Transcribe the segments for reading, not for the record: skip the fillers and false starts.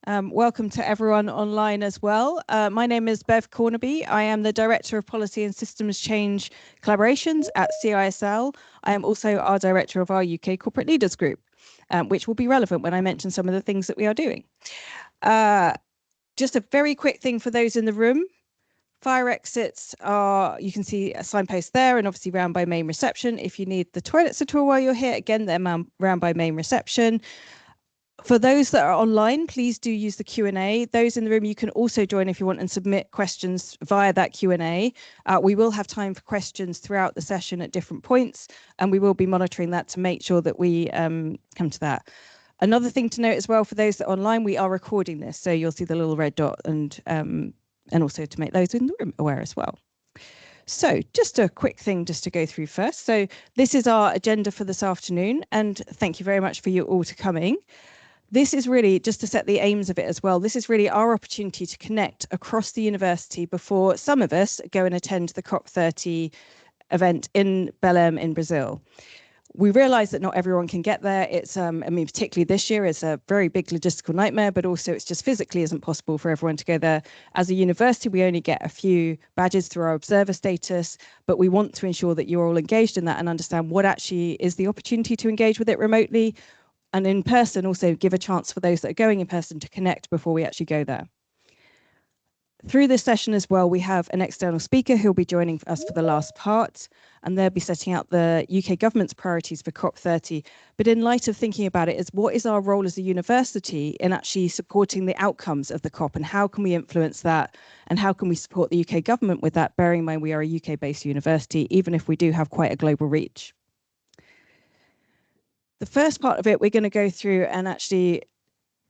Welcome to everyone online as well. My name is Bev Cornaby. I am the Director of Policy and Systems Change Collaborations at CISL. I am also our Director of our UK Corporate Leaders Group, which will be relevant when I mention some of the things that we are doing. Just a very quick thing for those in the room. Fire exits are, you can see a signpost there and obviously round by main reception. If you need the toilets at all while you're here, again, they're round by main reception. For those that are online, please do use the Q&A. Those in the room, you can also join if you want and submit questions via that Q&A. We will have time for questions throughout the session at different points, and we will be monitoring that to make sure that we come to that. Another thing to note as well, for those that are online, we are recording this, so you'll see the little red dot, and also to make those in the room aware as well. So just a quick thing just to go through first. So this is our agenda for this afternoon, and thank you very much for you all to coming. This is really, just to set the aims of it as well, this is really our opportunity to connect across the university before some of us go and attend the COP30 event in Belém in Brazil. We realise that not everyone can get there. It's, I mean, particularly this year, it's a very big logistical nightmare, but also it's just physically isn't possible for everyone to go there. As a university, we only get a few badges through our observer status, but we want to ensure that you're all engaged in that and understand what actually is the opportunity to engage with it remotely and in person, also give a chance for those that are going in person to connect before we actually go there. Through this session as well, we have an external speaker who'll be joining us for the last part, and they'll be setting out the UK government's priorities for COP30. But in light of thinking about it, is what is our role as a university in actually supporting the outcomes of the COP, and how can we influence that, and how can we support the UK government with that, bearing in mind we are a UK-based university, even if we do have quite a global reach. The first part of it, we're going to go through and actually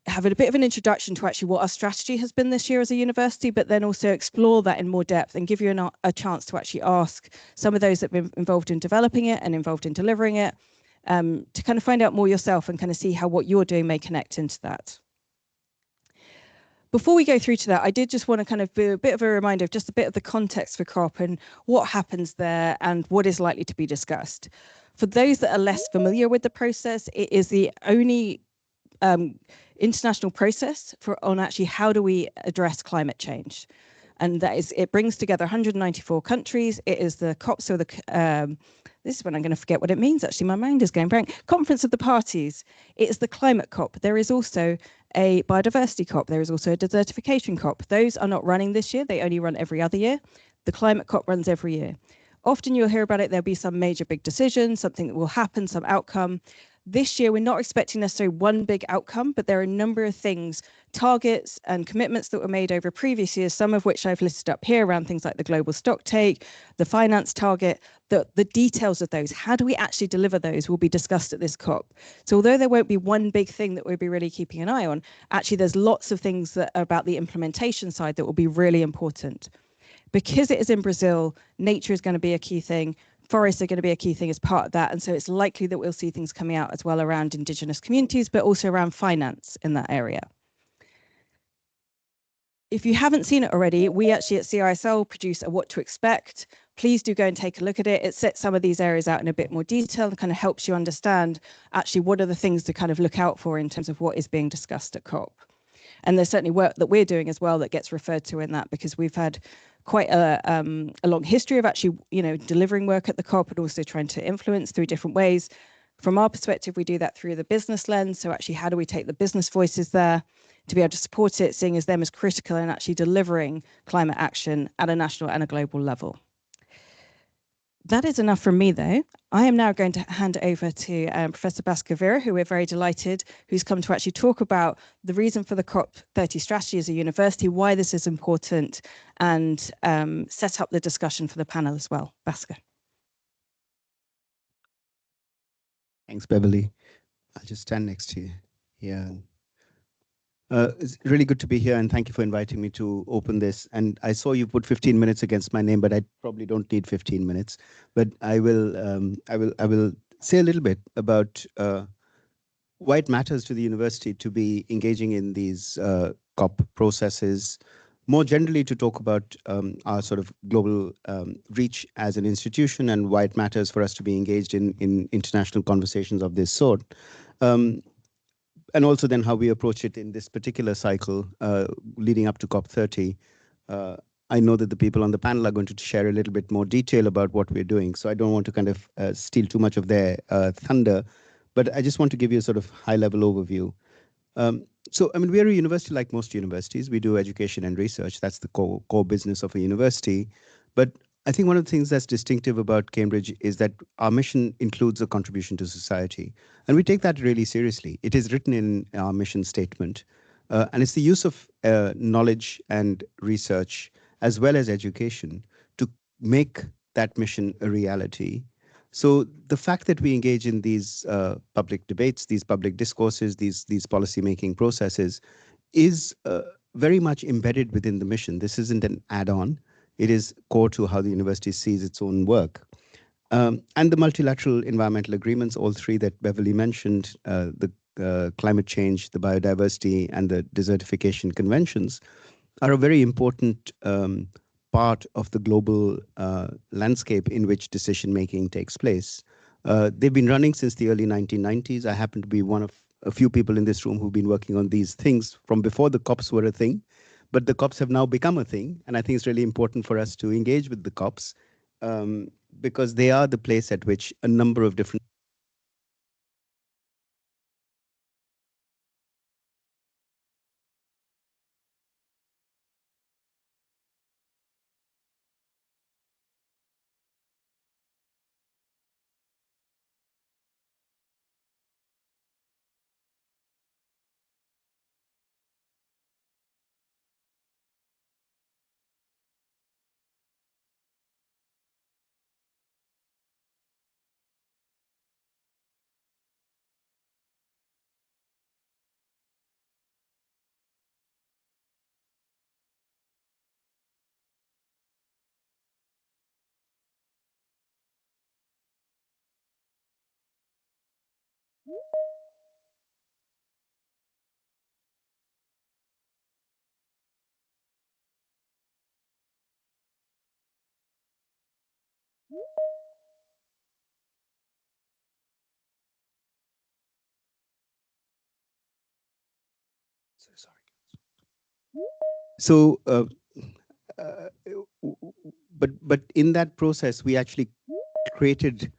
have a bit of an introduction to actually what our strategy has been this year as a university, but then also explore that in more depth and give you a chance to actually ask some of those that have been involved in developing it and involved in delivering it, to kind of find out more yourself and kind of see how what you're doing may connect into that. Before we go through to that, I did just want to kind of do a bit of a reminder of just a bit of the context for COP and what happens there and what is likely to be discussed. For those that are less familiar with the process, it is the only international process on actually how do we address climate change. And that is, it brings together 194 countries. It is the COP, so the, this is when I'm going to forget what it means, actually, my mind is going blank. Conference of the Parties. It is the climate COP. There is also a biodiversity COP. There is also a desertification COP. Those are not running this year. They only run every other year. The climate COP runs every year. Often you'll hear about it, there'll be some major big decision, something that will happen, some outcome. This year, we're not expecting necessarily one big outcome, but there are a number of things, targets and commitments that were made over previous years, some of which I've listed up here around things like the global stock take, the finance target, the details of those. How do we actually deliver those will be discussed at this COP. So although there won't be one big thing that we'll be really keeping an eye on, actually there's lots of things that are about the implementation side that will be really important. Because it is in Brazil, nature is going to be a key thing. Forests are going to be a key thing as part of that. And so it's likely that we'll see things coming out as well around Indigenous communities, but also around finance in that area. If you haven't seen it already, we actually at CISL produce a what to expect. Please do go and take a look at it. It sets some of these areas out in a bit more detail and kind of helps you understand actually what are the things to kind of look out for in terms of what is being discussed at COP. And there's certainly work that we're doing as well that gets referred to in that, because we've had quite a long history of actually, delivering work at the COP and also trying to influence through different ways. From our perspective, we do that through the business lens. So actually, how do we take the business voices there to be able to support it, seeing as them as critical in actually delivering climate action at a national and a global level. That is enough from me, though. I am now going to hand over to Professor Bascavira, who we're very delighted, who's come to actually talk about the reason for the COP30 strategy as a university, why this is important, and set up the discussion for the panel as well. Basca. Thanks, Beverly. I'll just stand next to you here. It's really good to be here, and thank you for inviting me to open this. And I saw you put 15 minutes against my name, but I probably don't need 15 minutes. But I will say a little bit about why it matters to the university to be engaging in these COP processes. More generally, to talk about our sort of global reach as an institution and why it matters for us to be engaged in international conversations of this sort. and also then how we approach it in this particular cycle leading up to COP30. Uh, I know that the people on the panel are going to share a little bit more detail about what we're doing, so I don't want to kind of steal too much of their thunder, but I just want to give you a sort of high-level overview. So, I mean, we are a university like most universities. We do education and research. That's the core business of a university. But I think one of the things that's distinctive about Cambridge is that our mission includes a contribution to society. And we take that really seriously. It is written in our mission statement. And it's the use of knowledge and research as well as education to make that mission a reality. So the fact that we engage in these public debates, these public discourses, these policy making processes, is very much embedded within the mission. This isn't an add-on; it is core to how the university sees its own work. And the multilateral environmental agreements, all three that Beverly mentioned, the climate change, the biodiversity, and the desertification conventions, are a very important part of the global landscape in which decision making takes place. They've been running since the early 1990s. I happen to be one of a few people in this room who've been working on these things from before the COPs were a thing, but the COPs have now become a thing. And I think it's really important for us to engage with the COPs um, because they are the place at which a number of different so uh, but in that process we actually created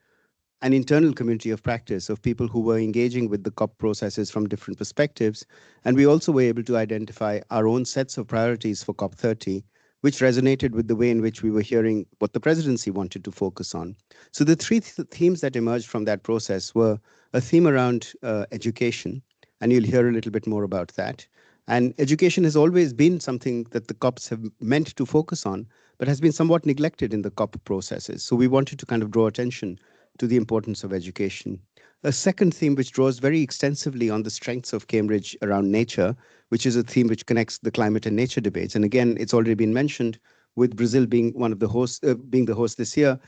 an internal community of practice of people who were engaging with the COP processes from different perspectives. And we also were able to identify our own sets of priorities for COP30, which resonated with the way in which we were hearing what the presidency wanted to focus on. So the three themes that emerged from that process were a theme around education, and you'll hear a little bit more about that. And education has always been something that the COPs have meant to focus on, but has been somewhat neglected in the COP processes. So we wanted to kind of draw attention to the importance of education. A second theme, which draws very extensively on the strengths of Cambridge around nature, which is a theme which connects the climate and nature debates. And again, it's already been mentioned, with Brazil being one of the hosts, being the host this year,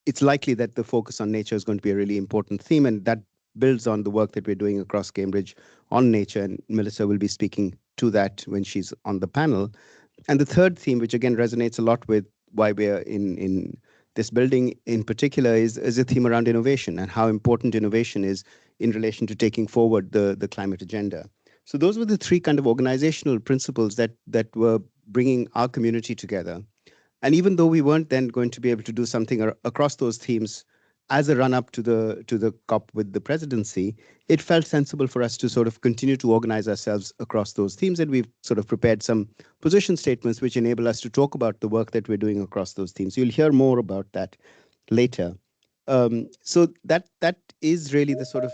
it's likely that the focus on nature is going to be a really important theme, and that builds on the work that we're doing across Cambridge on nature. And Melissa will be speaking to that when she's on the panel. And the third theme, which again resonates a lot with why we're in this building in particular, is a theme around innovation and how important innovation is in relation to taking forward the climate agenda. So those were the three kind of organizational principles that were bringing our community together. And even though we weren't then going to be able to do something across those themes as a run up to the COP with the presidency, it felt sensible for us to sort of continue to organize ourselves across those themes. And we've sort of prepared some position statements which enable us to talk about the work that we're doing across those themes. You'll hear more about that later. So that is really the sort of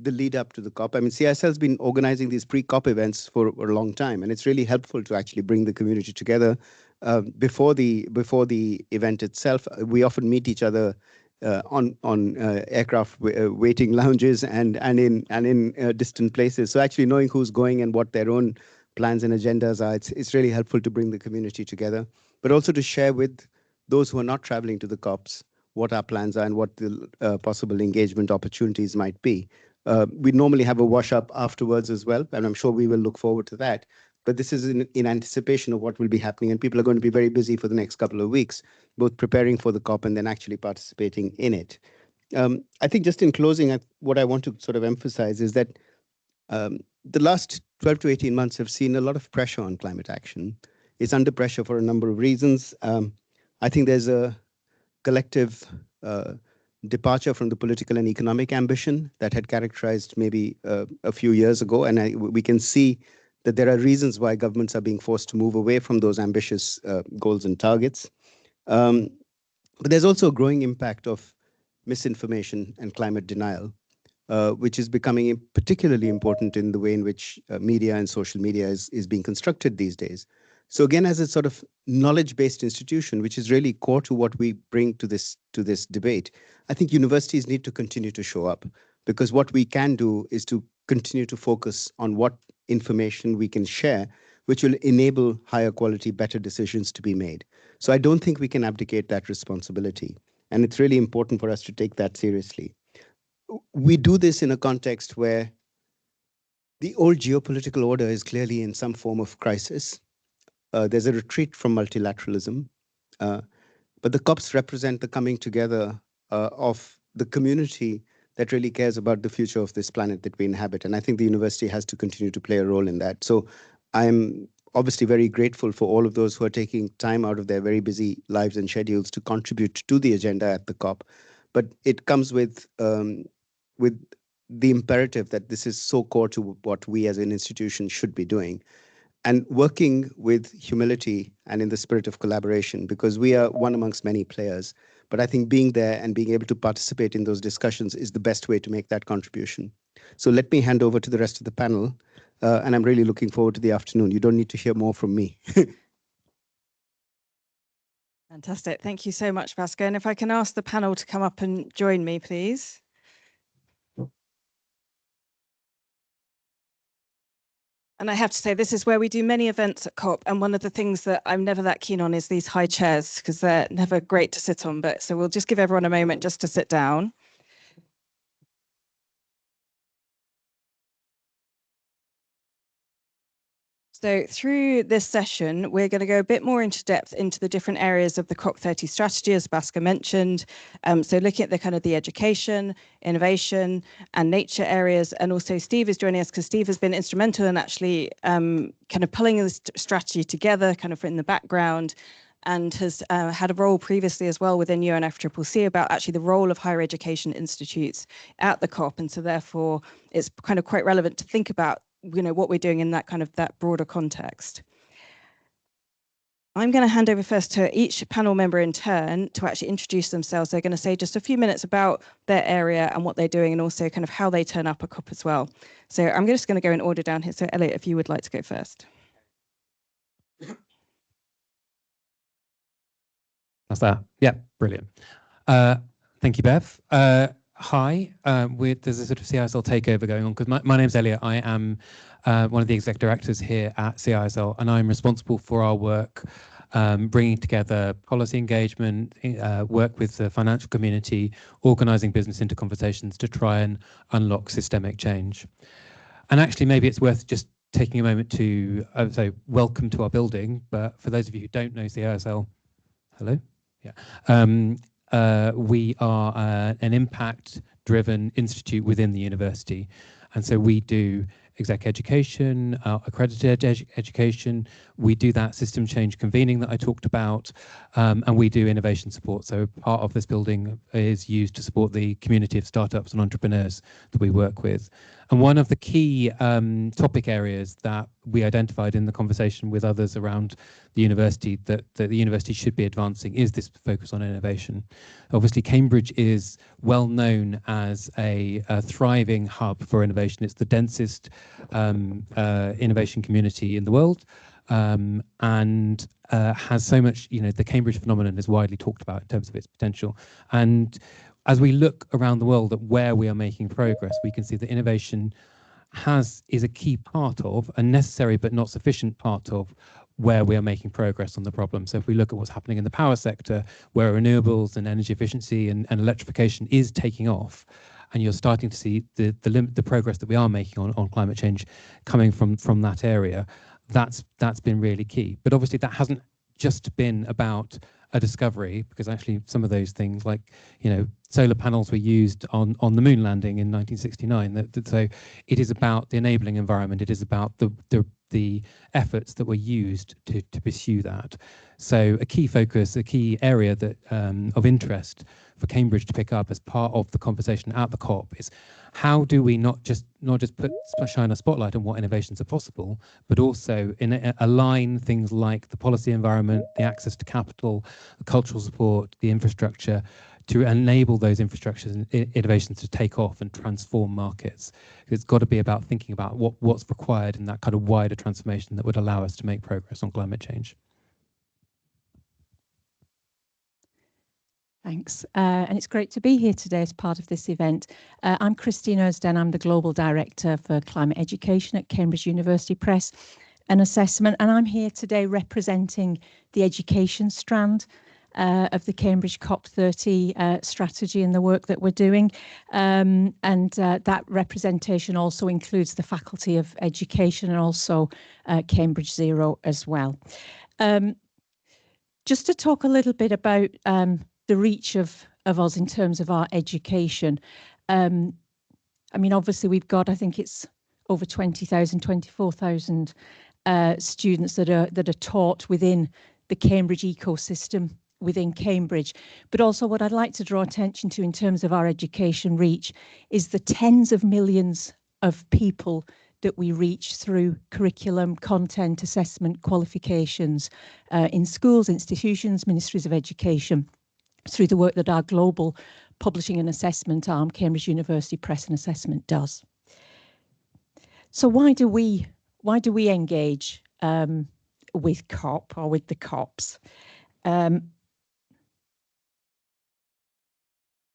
the lead up to the COP. I mean, CISL has been organizing these pre-COP events for a long time, and it's really helpful to actually bring the community together before the event itself. We often meet each other on aircraft waiting lounges and in distant places. So actually knowing who's going and what their own plans and agendas are, it's really helpful to bring the community together, but also to share with those who are not traveling to the COPs what our plans are and what the possible engagement opportunities might be. We normally have a wash up afterwards as well, and I'm sure we will look forward to that. But this is in anticipation of what will be happening, and people are going to be very busy for the next couple of weeks, both preparing for the COP and then actually participating in it. I think just in closing, what I want to sort of emphasize is that The last 12 to 18 months have seen a lot of pressure on climate action. It's under pressure for a number of reasons. I think there's a collective uh, departure from the political and economic ambition that had characterized maybe a few years ago. And we can see that there are reasons why governments are being forced to move away from those ambitious goals and targets. Um, but there's also a growing impact of misinformation and climate denial, which is becoming particularly important in the way in which media and social media is being constructed these days. So again, as a sort of knowledge-based institution, which is really core to what we bring to this debate, I think universities need to continue to show up, because what we can do is to continue to focus on what information we can share, which will enable higher quality, better decisions to be made. So I don't think we can abdicate that responsibility. And it's really important for us to take that seriously. We do this in a context where the old geopolitical order is clearly in some form of crisis. There's a retreat from multilateralism, uh, but the COPs represent the coming together of the community that really cares about the future of this planet that we inhabit. And I think the university has to continue to play a role in that. So I'm obviously very grateful for all of those who are taking time out of their very busy lives and schedules to contribute to the agenda at the COP. But it comes with the imperative that this is so core to what we as an institution should be doing, and working with humility and in the spirit of collaboration, because we are one amongst many players. But I think being there and being able to participate in those discussions is the best way to make that contribution. So let me hand over to the rest of the panel, and I'm really looking forward to the afternoon. You don't need to hear more from me. Fantastic. Thank you so much, Bhaskar. And if I can ask the panel to come up and join me, please. And I have to say, this is where we do many events at COP. And one of the things that I'm never that keen on is these high chairs, because they're never great to sit on. But so we'll just give everyone a moment just to sit down. So through this session, we're going to go a bit more into depth into the different areas of the COP30 strategy, as Bhaskar mentioned. So looking at the kind of the education, innovation and nature areas. And also Steve is joining us because Steve has been instrumental in actually kind of pulling this strategy together kind of in the background, and has had a role previously as well within UNFCCC about actually the role of higher education institutes at the COP. And so therefore it's kind of quite relevant to think about what we're doing in that kind of that broader context. I'm going to hand over first to each panel member in turn to actually introduce themselves. They're going to say just a few minutes about their area and what they're doing, and also kind of how they turn up at COP as well. So I'm just going to go in order down here. So Elliot, if you would like to go first. That's that. Yeah, brilliant. Thank you, Bev. Hi, there's a sort of CISL takeover going on because my name's Elliot. I am one of the exec directors here at CISL, and I'm responsible for our work bringing together policy engagement, work with the financial community, organising business into conversations to try and unlock systemic change. And actually, maybe it's worth just taking a moment to say welcome to our building. But for those of you who don't know CISL, hello. Yeah. We are an impact-driven institute within the university. And so we do exec education, accredited education. We do that system change convening that I talked about, and we do innovation support. So part of this building is used to support the community of startups and entrepreneurs that we work with. And one of the key topic areas that we identified in the conversation with others around the university that the university should be advancing is this focus on innovation. Obviously, Cambridge is well known as a thriving hub for innovation. It's the densest innovation community in the world, and has so much, the Cambridge phenomenon is widely talked about in terms of its potential. And as we look around the world at where we are making progress, we can see that innovation is a key part of, a necessary but not sufficient part of, where we are making progress on the problem. So if we look at what's happening in the power sector, where renewables and energy efficiency and electrification is taking off, and you're starting to see the progress that we are making on climate change coming from that area, that's been really key. But obviously that hasn't just been about a discovery, because actually some of those things, like, you know, solar panels were used on the moon landing in 1969. So it is about the enabling environment. It is about the efforts that were used to pursue that. So a key focus, a key area that of interest for Cambridge to pick up as part of the conversation at the COP is how do we not just shine a spotlight on what innovations are possible, but also align things like the policy environment, the access to capital, the cultural support, the infrastructure, to enable those infrastructures and innovations to take off and transform markets. It's got to be about thinking about what's required in that kind of wider transformation that would allow us to make progress on climate change. Thanks. And it's great to be here today as part of this event. I'm Christine Ersden. I'm the Global Director for Climate Education at Cambridge University Press and Assessment. And I'm here today representing the education strand of the Cambridge COP30 strategy and the work that we're doing. That representation also includes the Faculty of Education and also Cambridge Zero as well. Just to talk a little bit about the reach of us in terms of our education. I mean, obviously we've got, I think it's over 20,000, 24,000 students that are taught within the Cambridge ecosystem within Cambridge. But also what I'd like to draw attention to in terms of our education reach is the tens of millions of people that we reach through curriculum, content, assessment, qualifications in schools, institutions, ministries of education, through the work that our global publishing and assessment arm, Cambridge University Press and Assessment, does. So why do we engage with COP or with the COPs?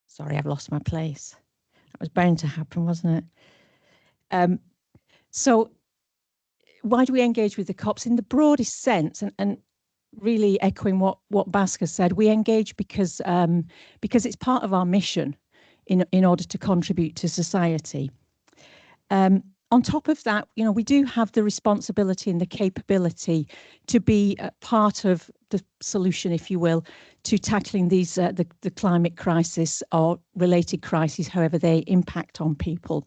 Sorry, I've lost my place. That was bound to happen, wasn't it? So why do we engage with the COPs in the broadest sense? And really echoing what Bhaskar said, we engage because it's part of our mission in order to contribute to society. On top of that, you know, we do have the responsibility and the capability to be part of the solution, if you will, to tackling these the climate crisis or related crises, however they impact on people.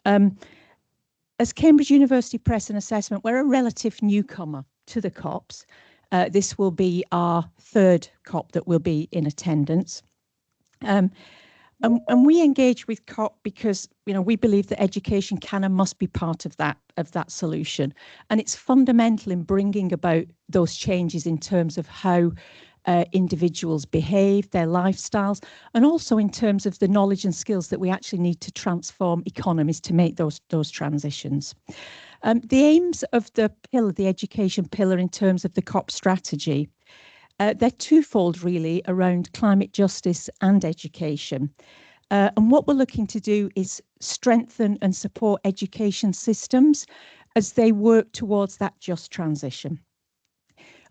As Cambridge University Press and Assessment, we're a relative newcomer to the COPs. This will be our third COP that will be in attendance. And we engage with COP because, you know, we believe that education can and must be part of that solution. And it's fundamental in bringing about those changes in terms of how individuals behave, their lifestyles, and also in terms of the knowledge and skills that we actually need to transform economies to make those transitions. The aims of the pillar, the education pillar, in terms of the COP strategy, they're twofold really around climate justice and education. And what we're looking to do is strengthen and support education systems as they work towards that just transition.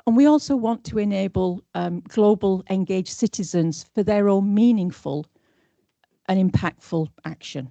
And we also want to enable global engaged citizens for their own meaningful and impactful action.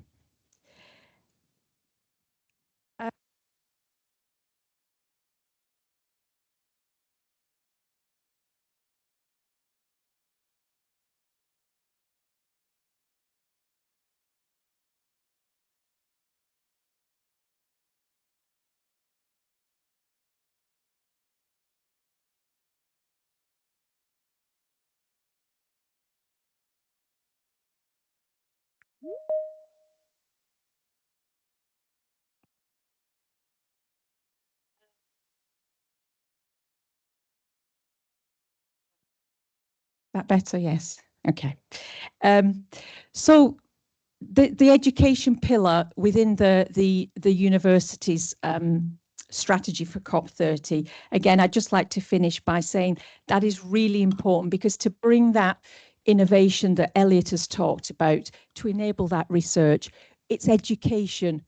That better? Yes. Okay. So the education pillar within the university's strategy for COP30, again, I'd just like to finish by saying that is really important, because to bring that innovation that Elliot has talked about, to enable that research, it's education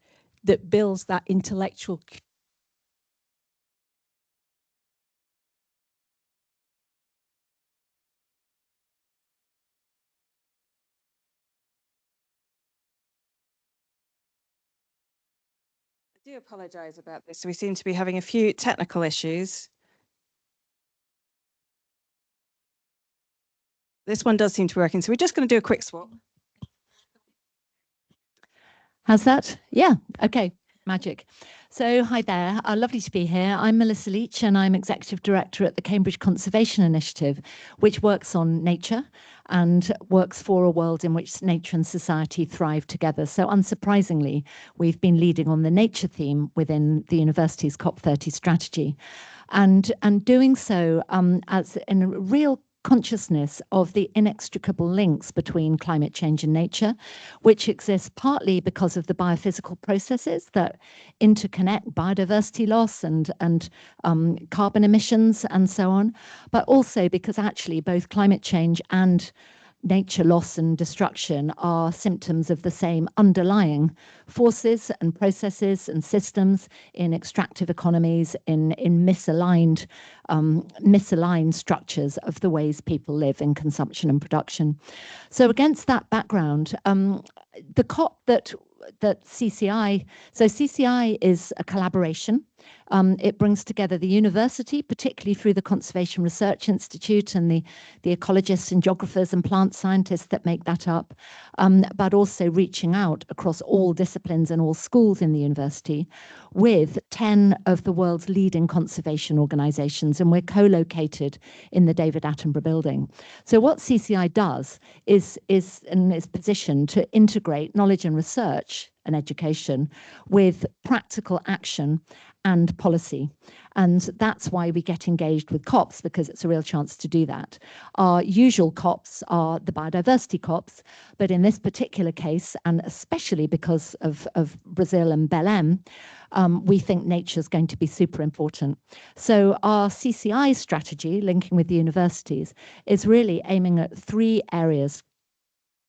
that builds that intellectual I do apologise about this. We seem to be having a few technical issues. This one does seem to be working. So we're just going to do a quick swap. How's that? Yeah, okay, magic. So hi there, lovely to be here. I'm Melissa Leach and I'm Executive Director at the Cambridge Conservation Initiative, which works on nature and works for a world in which nature and society thrive together. So unsurprisingly, we've been leading on the nature theme within the university's COP30 strategy. And doing so as in a real consciousness of the inextricable links between climate change and nature, which exists partly because of the biophysical processes that interconnect biodiversity loss and carbon emissions and so on, but also because actually both climate change and nature loss and destruction are symptoms of the same underlying forces and processes and systems in extractive economies, in misaligned structures of the ways people live in consumption and production. So against that background, the COP that CCI, so CCI is a collaboration. It brings together the university, particularly through the Conservation Research Institute and the ecologists and geographers and plant scientists that make that up, but also reaching out across all disciplines and all schools in the university with 10 of the world's leading conservation organizations, and we're co-located in the David Attenborough building. So what CCI does is positioned to integrate knowledge and research and education with practical action and policy. And that's why we get engaged with COPs, because it's a real chance to do that. Our usual COPs are the biodiversity COPs, but in this particular case, and especially because of Brazil and Belém, we think nature is going to be super important. So our CCI strategy, linking with the universities, is really aiming at 3 areas.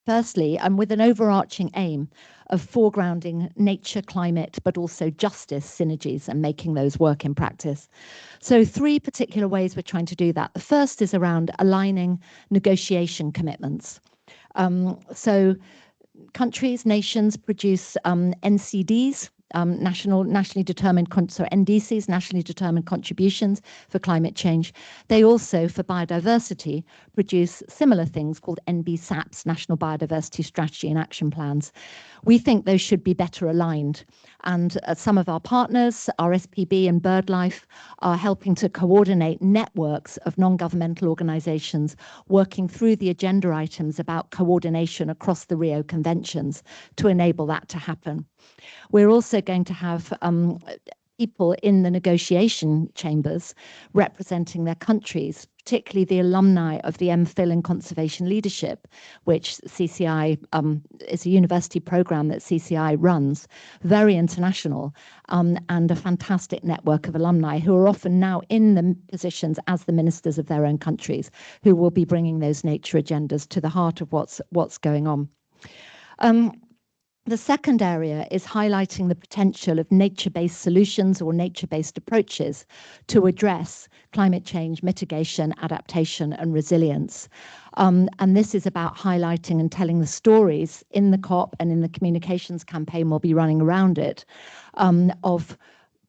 Firstly, and with an overarching aim of foregrounding nature, climate, but also justice synergies and making those work in practice. So 3 particular ways we're trying to do that. The first is around aligning negotiation commitments. So countries, nations produce NCDs, nationally determined, NDCs, nationally determined contributions for climate change. They also, for biodiversity, produce similar things called NBSAPs, National Biodiversity Strategy and Action Plans. We think those should be better aligned. And some of our partners, RSPB and BirdLife, are helping to coordinate networks of non-governmental organizations working through the agenda items about coordination across the Rio Conventions to enable that to happen. We're also going to have people in the negotiation chambers representing their countries, particularly the alumni of the MPhil in Conservation Leadership, which CCI is a university program that CCI runs, very international, and a fantastic network of alumni who are often now in the positions as the ministers of their own countries, who will be bringing those nature agendas to the heart of what's going on. The second area is highlighting the potential of nature-based solutions or nature-based approaches to address climate change, mitigation, adaptation, and resilience. And this is about highlighting and telling the stories in the COP and in the communications campaign we'll be running around it, of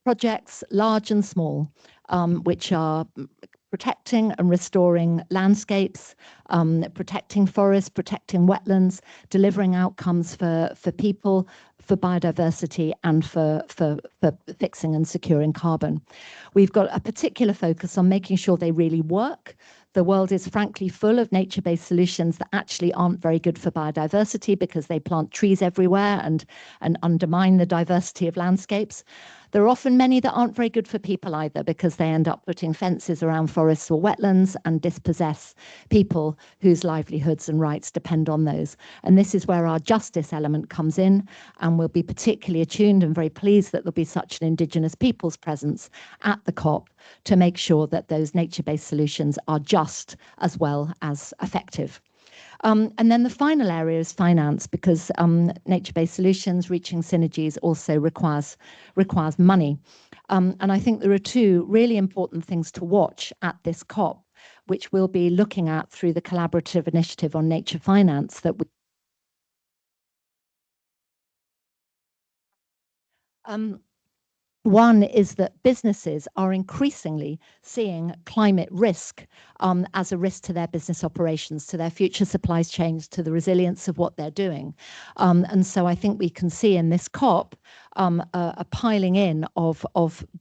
projects large and small, which are protecting and restoring landscapes, protecting forests, protecting wetlands, delivering outcomes for people, for biodiversity, and for fixing and securing carbon. We've got a particular focus on making sure they really work. The world is frankly full of nature-based solutions that actually aren't very good for biodiversity because they plant trees everywhere and undermine the diversity of landscapes. There are often many that aren't very good for people either because they end up putting fences around forests or wetlands and dispossess people whose livelihoods and rights depend on those. And this is where our justice element comes in, and we'll be particularly attuned and very pleased that there'll be such an Indigenous peoples presence at the COP to make sure that those nature-based solutions are just as well as effective. And then the final area is finance, because nature-based solutions, reaching synergies, also requires money. And I think there are 2 really important things to watch at this COP, which we'll be looking at through the collaborative initiative on nature finance that we One is that businesses are increasingly seeing climate risk as a risk to their business operations, to their future supply chains, to the resilience of what they're doing. And so I think we can see in this COP a piling in of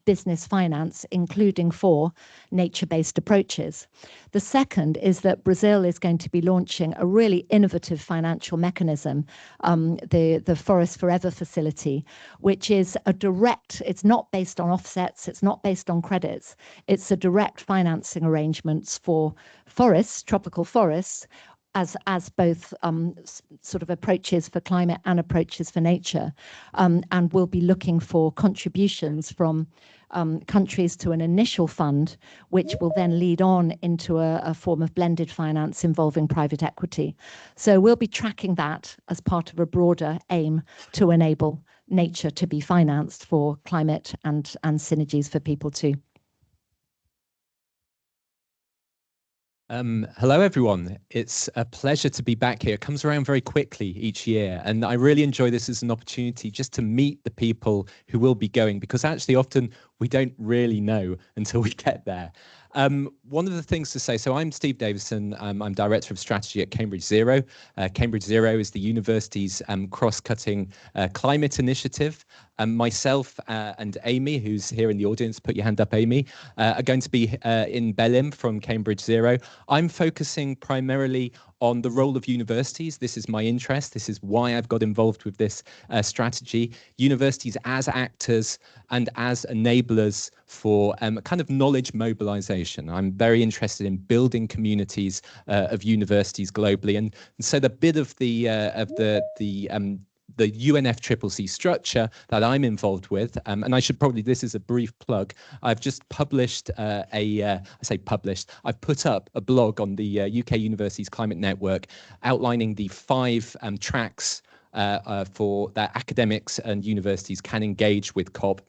business finance, including for nature-based approaches. The second is that Brazil is going to be launching a really innovative financial mechanism, the Forest Forever facility, which is a direct, it's not based on offsets, it's not based on credits, it's a direct financing arrangements for forests, tropical forests, as both sort of approaches for climate and approaches for nature, and we'll be looking for contributions from countries to an initial fund, which will then lead on into a form of blended finance involving private equity. So we'll be tracking that as part of a broader aim to enable nature to be financed for climate and synergies for people too. Hello, everyone. It's a pleasure to be back here. It comes around very quickly each year, and I really enjoy this as an opportunity just to meet the people who will be going, because actually often we don't really know until we get there. One of the things to say, so I'm Steve Davison. I'm Director of Strategy at Cambridge Zero. Cambridge Zero is the university's cross-cutting climate initiative. Myself and Amy, who's here in the audience, put your hand up, Amy, are going to be in Belém from Cambridge Zero. I'm focusing primarily on the role of universities. This is my interest. This is why I've got involved with this strategy. Universities as actors and as enablers for kind of knowledge mobilization. I'm very interested in building communities of universities globally, and so the bit of the UNFCCC structure that I'm involved with, and I should probably, this is a brief plug, I've just published I've put up a blog on the UK Universities Climate Network outlining the 5 tracks for that academics and universities can engage with COP.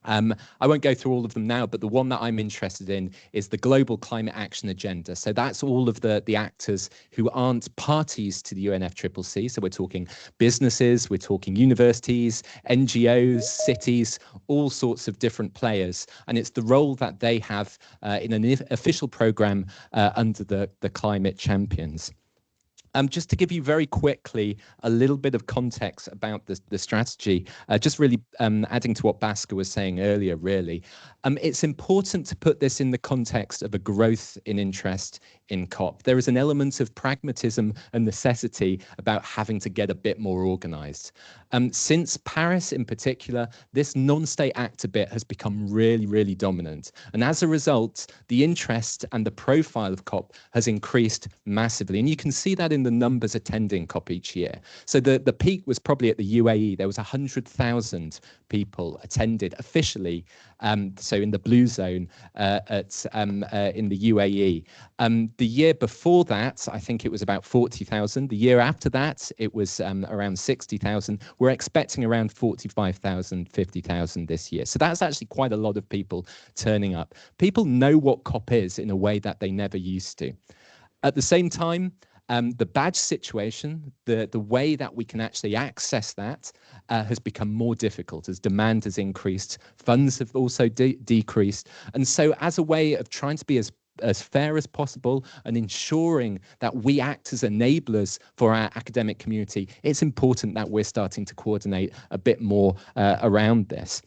I won't go through all of them now, but the one that I'm interested in is the Global Climate Action Agenda. So that's all of the actors who aren't parties to the UNFCCC. So we're talking businesses, we're talking universities, NGOs, cities, all sorts of different players. And it's the role that they have in an official program under the Climate Champions. Just to give you very quickly a little bit of context about the strategy, just really adding to what Bhaskar was saying earlier, really. It's important to put this in the context of a growth in interest in COP. There is an element of pragmatism and necessity about having to get a bit more organized. Since Paris in particular, this non-state actor bit has become really, really dominant. And as a result, the interest and the profile of COP has increased massively. And you can see that in the numbers attending COP each year. So the peak was probably at the UAE. There was 100,000 people attended officially, so in the blue zone in the UAE. The year before that, I think it was about 40,000. The year after that, it was around 60,000. We're expecting around 45,000, 50,000 this year. So that's actually quite a lot of people turning up. People know what COP is in a way that they never used to. At the same time, the badge situation, the way that we can actually access that has become more difficult as demand has increased. Funds have also decreased. And so as a way of trying to be as fair as possible and ensuring that we act as enablers for our academic community, it's important that we're starting to coordinate a bit more around this.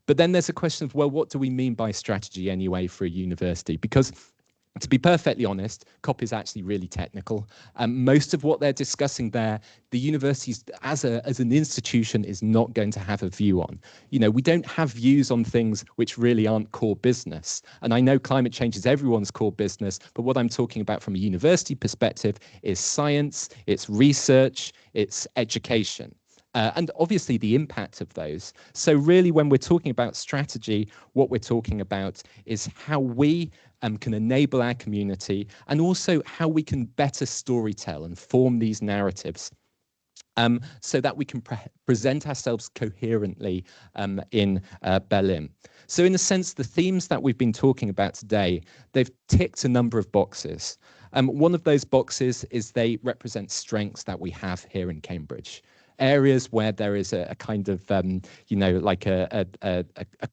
But then there's a question of, well, what do we mean by strategy anyway for a university? Because to be perfectly honest, COP is actually really technical. Most of what they're discussing there, the universities as an institution is not going to have a view on. You know, we don't have views on things which really aren't core business. And I know climate change is everyone's core business, but what I'm talking about from a university perspective is science, it's research, it's education. And obviously the impact of those. So really, when we're talking about strategy, what we're talking about is how we can enable our community and also how we can better storytell and form these narratives so that we can present ourselves coherently in Belém. So in a sense, the themes that we've been talking about today, they've ticked a number of boxes. One of those boxes is they represent strengths that we have here in Cambridge. areas where there is a kind of, you know, like a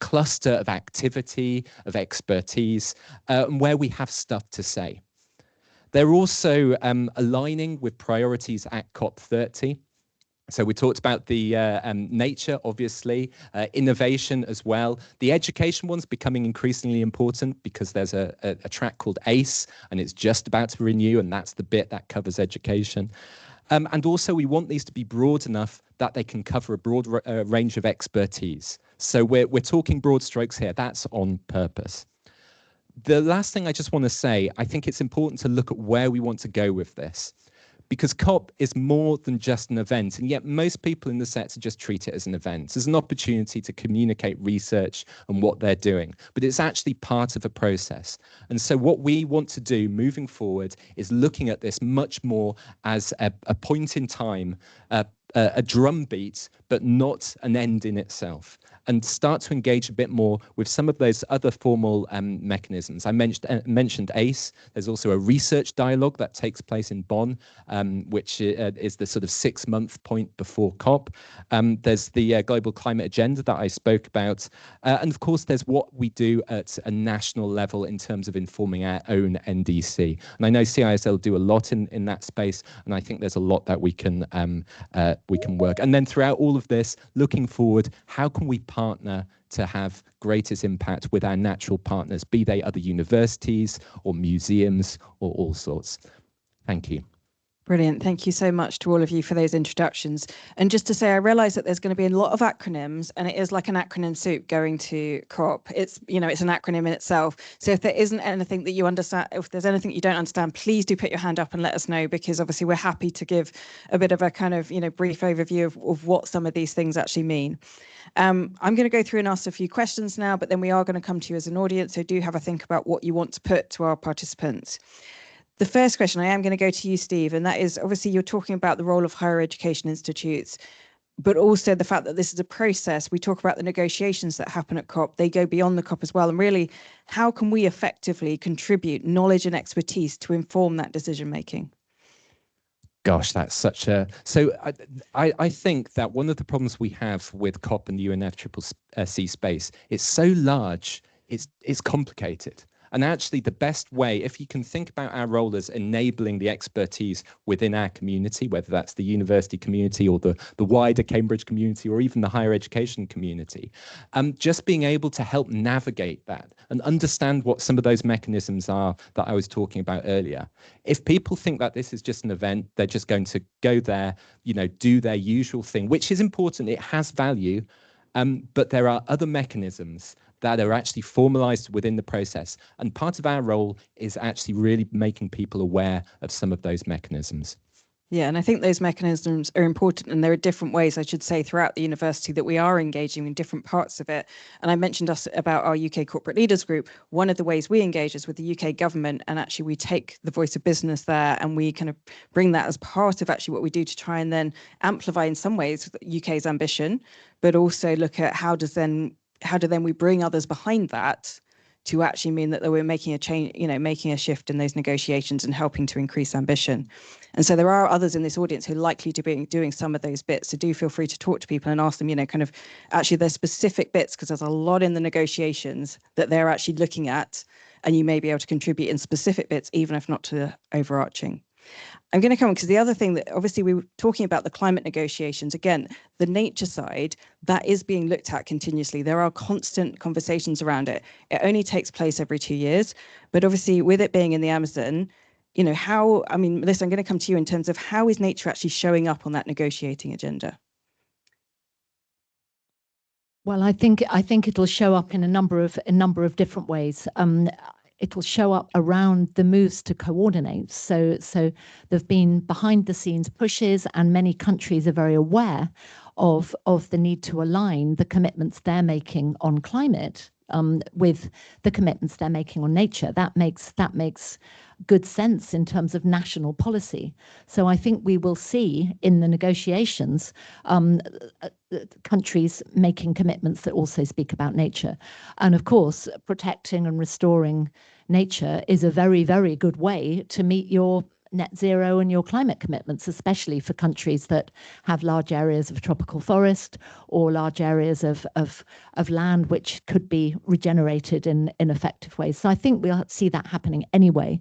cluster of activity, of expertise, and where we have stuff to say. They're also aligning with priorities at COP30. So we talked about the nature, obviously, innovation as well. The education one's becoming increasingly important because there's a track called ACE, and it's just about to renew, and that's the bit that covers education. And also, we want these to be broad enough that they can cover a broad range of expertise. So we're talking broad strokes here. That's on purpose. The last thing I just want to say, I think it's important to look at where we want to go with this, because COP is more than just an event, and yet most people in the sector just treat it as an event, as an opportunity to communicate research and what they're doing, but it's actually part of a process. And so what we want to do moving forward is looking at this much more as a point in time, a drumbeat, but not an end in itself, and start to engage a bit more with some of those other formal mechanisms. I mentioned ACE. There's also a research dialogue that takes place in Bonn, which is the sort of 6-month point before COP. There's the Global Climate Agenda that I spoke about. And of course, there's what we do at a national level in terms of informing our own NDC. And I know CISL do a lot in that space, and I think there's a lot that we can work. And then throughout all of this, looking forward, how can we partner to have greatest impact with our natural partners, be they other universities or museums or all sorts? Thank you. Brilliant. Thank you so much to all of you for those introductions. And just to say, I realize that there's going to be a lot of acronyms, and it is like an acronym soup going to COP. It's, you know, it's an acronym in itself. So if there isn't anything that you understand, if there's anything you don't understand, please do put your hand up and let us know, because obviously we're happy to give a bit of a kind of, you know, brief overview of what some of these things actually mean. I'm going to go through and ask a few questions now, but then we are going to come to you as an audience. So do have a think about what you want to put to our participants. The first question, I am going to go to you, Steve, and that is, obviously you're talking about the role of higher education institutes, but also the fact that this is a process. We talk about the negotiations that happen at COP. They go beyond the COP as well. And really, how can we effectively contribute knowledge and expertise to inform that decision making? Gosh, that's such a... So I think that one of the problems we have with COP and the UNFCCC space, it's so large, it's complicated. And actually, the best way, if you can think about our role as enabling the expertise within our community, whether that's the university community or the wider Cambridge community or even the higher education community, just being able to help navigate that and understand what some of those mechanisms are that I was talking about earlier. If people think that this is just an event, they're just going to go there, you know, do their usual thing, which is important, it has value, but there are other mechanisms that are actually formalized within the process. And part of our role is actually really making people aware of some of those mechanisms. Yeah, and I think those mechanisms are important, and there are different ways, I should say, throughout the university that we are engaging in different parts of it. And I mentioned about our UK Corporate Leaders Group. One of the ways we engage is with the UK government, and actually we take the voice of business there and we kind of bring that as part of actually what we do to try and then amplify in some ways the UK's ambition, but also look at how do then we bring others behind that to actually mean that we're making a change, you know, making a shift in those negotiations and helping to increase ambition. And so there are others in this audience who are likely to be doing some of those bits. So do feel free to talk to people and ask them, you know, kind of actually there's specific bits, because there's a lot in the negotiations that they're actually looking at, and you may be able to contribute in specific bits, even if not to the overarching. I'm going to come on, because the other thing that obviously we were talking about the climate negotiations, again, the nature side, that is being looked at continuously. There are constant conversations around it. It only takes place every 2 years. But obviously with it being in the Amazon, you know, how, I mean, Melissa, I'm going to come to you in terms of how is nature actually showing up on that negotiating agenda? Well, I think it'll show up in a number of different ways. It'll show up around the moves to coordinate. So there've been behind the scenes pushes, and many countries are very aware of the need to align the commitments they're making on climate with the commitments they're making on nature. That makes good sense in terms of national policy. So I think we will see in the negotiations countries making commitments that also speak about nature. And of course, protecting and restoring nature is a very, very good way to meet your net zero and your climate commitments, especially for countries that have large areas of tropical forest or large areas of land which could be regenerated in effective ways. So I think we'll see that happening anyway.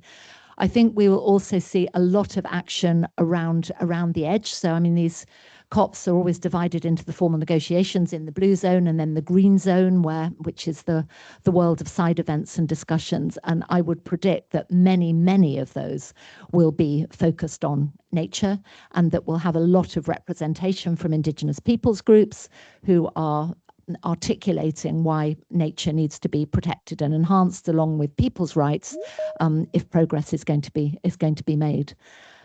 I think we will also see a lot of action around the edge. So I mean, these COPs are always divided into the formal negotiations in the blue zone and then the green zone, which is the world of side events and discussions. And I would predict that many of those will be focused on nature, and that we'll have a lot of representation from Indigenous peoples groups who are articulating why nature needs to be protected and enhanced, along with people's rights, if progress is going to be made.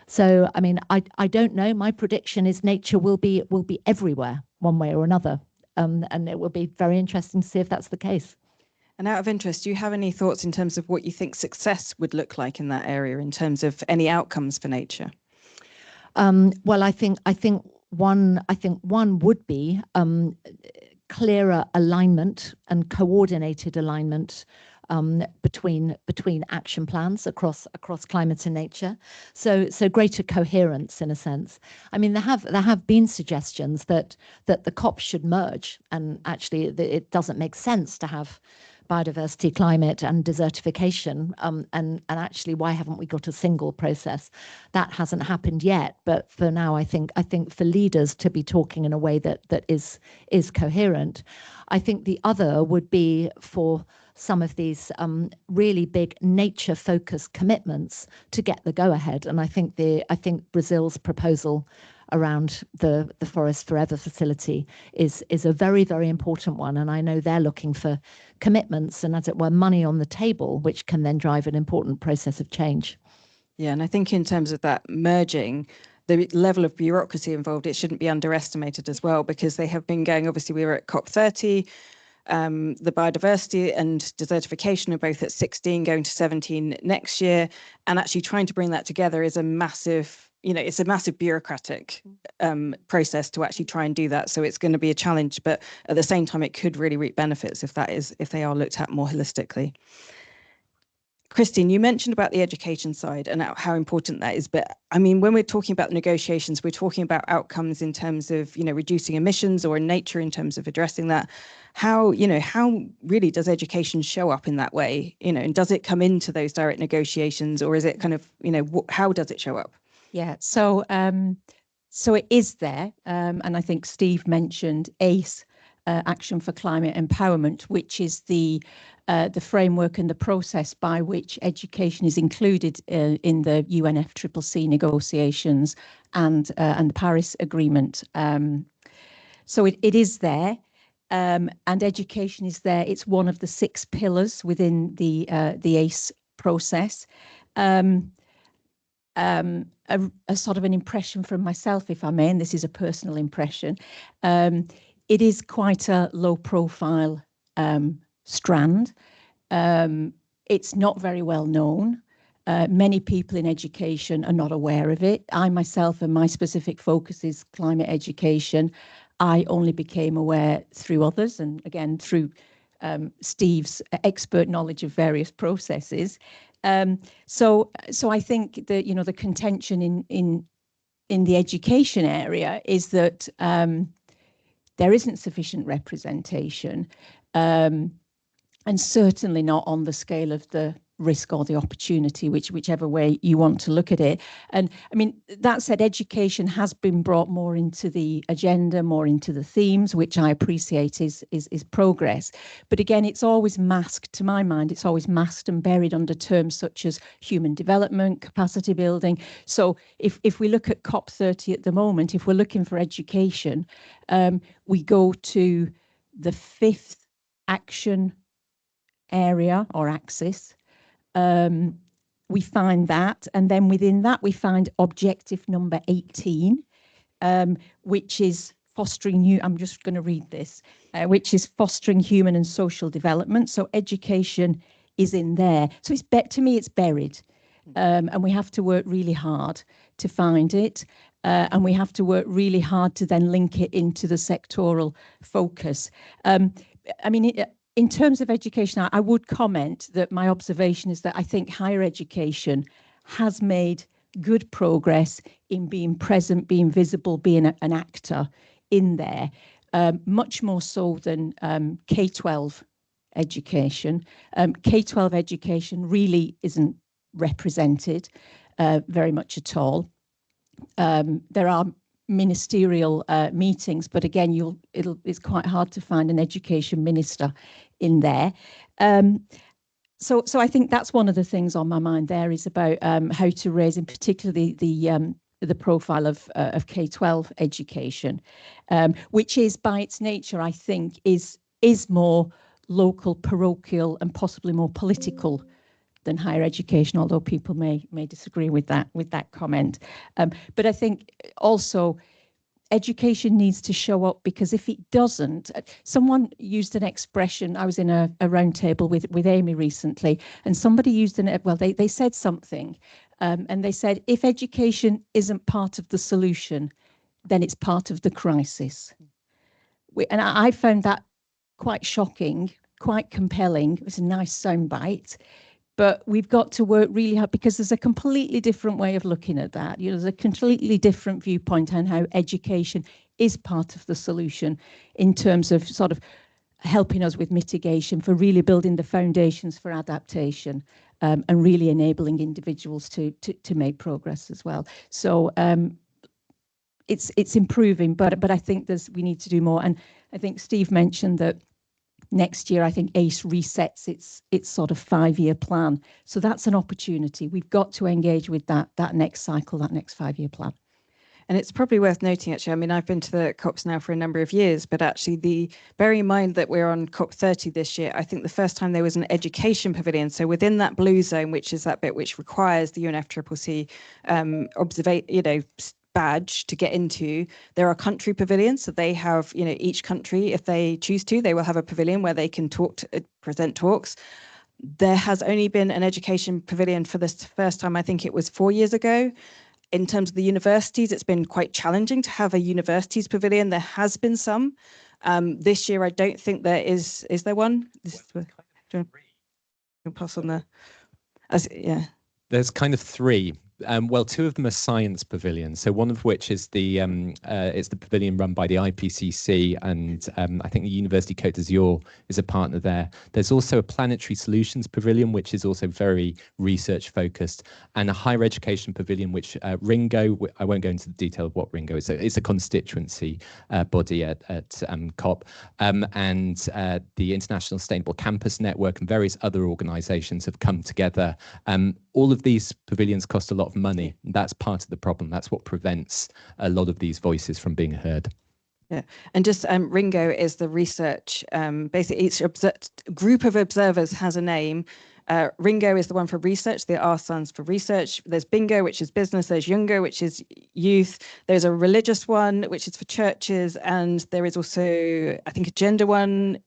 So, I mean, I don't know. My prediction is nature will be everywhere, one way or another, and it will be very interesting to see if that's the case. And out of interest, do you have any thoughts in terms of what you think success would look like in that area, in terms of any outcomes for nature? Well, I think one would be clearer alignment and coordinated alignment between action plans across climate and nature, so greater coherence in a sense. I mean, there have been suggestions that the COP should merge, and actually it doesn't make sense to have biodiversity, climate, and desertification. And actually, why haven't we got a single process? That hasn't happened yet. But for now, I think for leaders to be talking in a way that is coherent. I think the other would be for some of these really big nature-focused commitments to get the go-ahead. And I think Brazil's proposal around the Forest Forever facility is a very, very important one. And I know they're looking for commitments and, as it were, money on the table, which can then drive an important process of change. Yeah, and I think in terms of that merging, the level of bureaucracy involved, it shouldn't be underestimated as well, because they have been going, obviously we were at COP30, the biodiversity and desertification are both at 16, going to 17 next year. And actually trying to bring that together is a massive, it's a massive bureaucratic process to actually try and do that. So it's going to be a challenge, but at the same time, it could really reap benefits if they are looked at more holistically. Christine, you mentioned about the education side and how important that is. But I mean, when we're talking about negotiations, we're talking about outcomes in terms of, reducing emissions, or in nature in terms of addressing that. How really does education show up in that way? And does it come into those direct negotiations, or is it kind of, how does it show up? Yeah, so it is there. And I think Steve mentioned ACE, Action for Climate Empowerment, which is the framework and the process by which education is included in the UNFCCC negotiations and the Paris Agreement. So it is there, and education is there. It's one of the 6 pillars within the ACE process. A sort of an impression from myself, if I may, and this is a personal impression. It is quite a low-profile strand. It's not very well known. Many people in education are not aware of it. I myself, and my specific focus is climate education. I only became aware through others, and again through Steve's expert knowledge of various processes. So I think that the contention in the education area is that there isn't sufficient representation, and certainly not on the scale of the risk or the opportunity, whichever way you want to look at it. And I mean, that said, education has been brought more into the agenda, more into the themes, which I appreciate is progress. But again, it's always masked, to my mind, it's always masked and buried under terms such as human development, capacity building. So if we look at COP30 at the moment, if we're looking for education, we go to the 5th action area or axis. We find that, and then within that we find objective number 18, which is fostering I'm just going to read this, which is fostering human and social development. So education is in there. So to me it's buried, and we have to work really hard to find it, and we have to work really hard to then link it into the sectoral focus. I mean, in terms of education, I would comment that my observation is that I think higher education has made good progress in being present, being visible, being an actor in there, much more so than K-12 education. K-12 education really isn't represented very much at all. There are ministerial meetings, but again, it's quite hard to find an education minister in there. So I think that's one of the things on my mind there is about how to raise, in particular, the profile of K-12 education, which is by its nature, I think, is more local, parochial, and possibly more political than higher education, although people may disagree with that comment. But I think also education needs to show up, because if it doesn't, someone used an expression. I was in a round table with Amy recently, and somebody used they said something, and they said, if education isn't part of the solution, then it's part of the crisis. And I found that quite shocking, quite compelling. It was a nice soundbite. But we've got to work really hard, because there's a completely different way of looking at that. There's a completely different viewpoint on how education is part of the solution in terms of sort of helping us with mitigation, for really building the foundations for adaptation, and really enabling individuals to make progress as well. So it's improving, but I think we need to do more. And I think Steve mentioned that next year, I think ACE resets its sort of 5-year plan. So that's an opportunity. We've got to engage with that next cycle, that next 5-year plan. And it's probably worth noting, actually, I mean, I've been to the COPs now for a number of years, but actually bearing in mind that we're on COP30 this year, I think the first time there was an education pavilion. So within that blue zone, which is that bit which requires the UNFCCC badge to get into, there are country pavilions. So they have, each country, if they choose to, they will have a pavilion where they can present talks. There has only been an education pavilion for this first time, I think it was 4 years ago. In terms of the universities, it's been quite challenging to have a universities pavilion. There has been some. This year, I don't think there is. Is there one? Can pass on the. Yeah. There's kind of 3. Well, 2 of them are science pavilions. So one of which is the pavilion run by the IPCC, and I think the University Côte d'Azur is a partner there. There's also a planetary solutions pavilion, which is also very research focused, and a higher education pavilion, which Ringo. I won't go into the detail of what Ringo is. It's a constituency body at COP, and the International Sustainable Campus Network and various other organisations have come together. All of these pavilions cost a lot of money. That's part of the problem. That's what prevents a lot of these voices from being heard. Yeah, and just Ringo is the research. Basically, each group of observers has a name. Ringo is the one for research. The R stands for research. There's Bingo, which is business. There's Yungo, which is youth. There's a religious one, which is for churches, and there is also, I think, a gender one.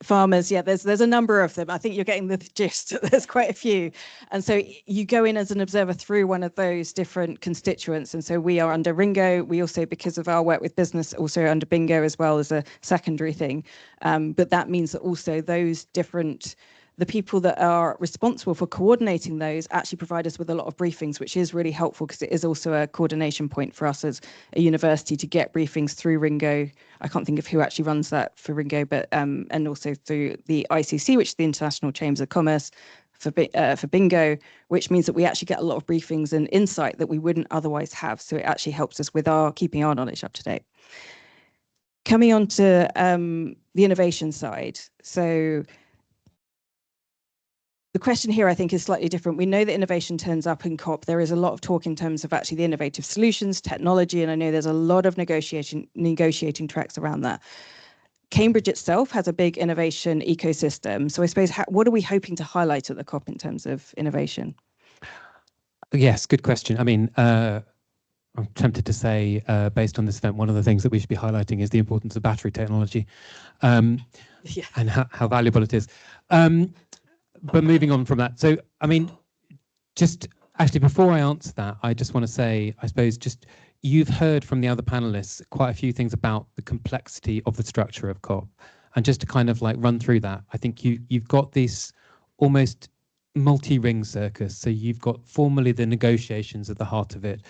Farmers, yeah, there's a number of them. I think you're getting the gist. There's quite a few. And so you go in as an observer through one of those different constituents. And so we are under Ringo. We also, because of our work with business, also under Bingo as well as a secondary thing. But that means that also those different, the people that are responsible for coordinating those actually provide us with a lot of briefings, which is really helpful because it is also a coordination point for us as a university to get briefings through Ringo. I can't think of who actually runs that for Ringo, but and also through the ICC, which is the International Chambers of Commerce, for Bingo, which means that we actually get a lot of briefings and insight that we wouldn't otherwise have. So it actually helps us with keeping our knowledge up to date. Coming on to the innovation side. So the question here, I think, is slightly different. We know that innovation turns up in COP. There is a lot of talk in terms of actually the innovative solutions, technology, and I know there's a lot of negotiating tracks around that. Cambridge itself has a big innovation ecosystem. So I suppose, what are we hoping to highlight at the COP in terms of innovation? Yes, good question. I mean, I'm tempted to say, based on this event, one of the things that we should be highlighting is the importance of battery technology, and how valuable it is. But moving on from that, so I mean, just actually before I answer that, I just want to say, I suppose, just you've heard from the other panelists quite a few things about the complexity of the structure of COP, and just to kind of like run through that, I think you've got this almost multi-ring circus. So you've got formally the negotiations at the heart of it,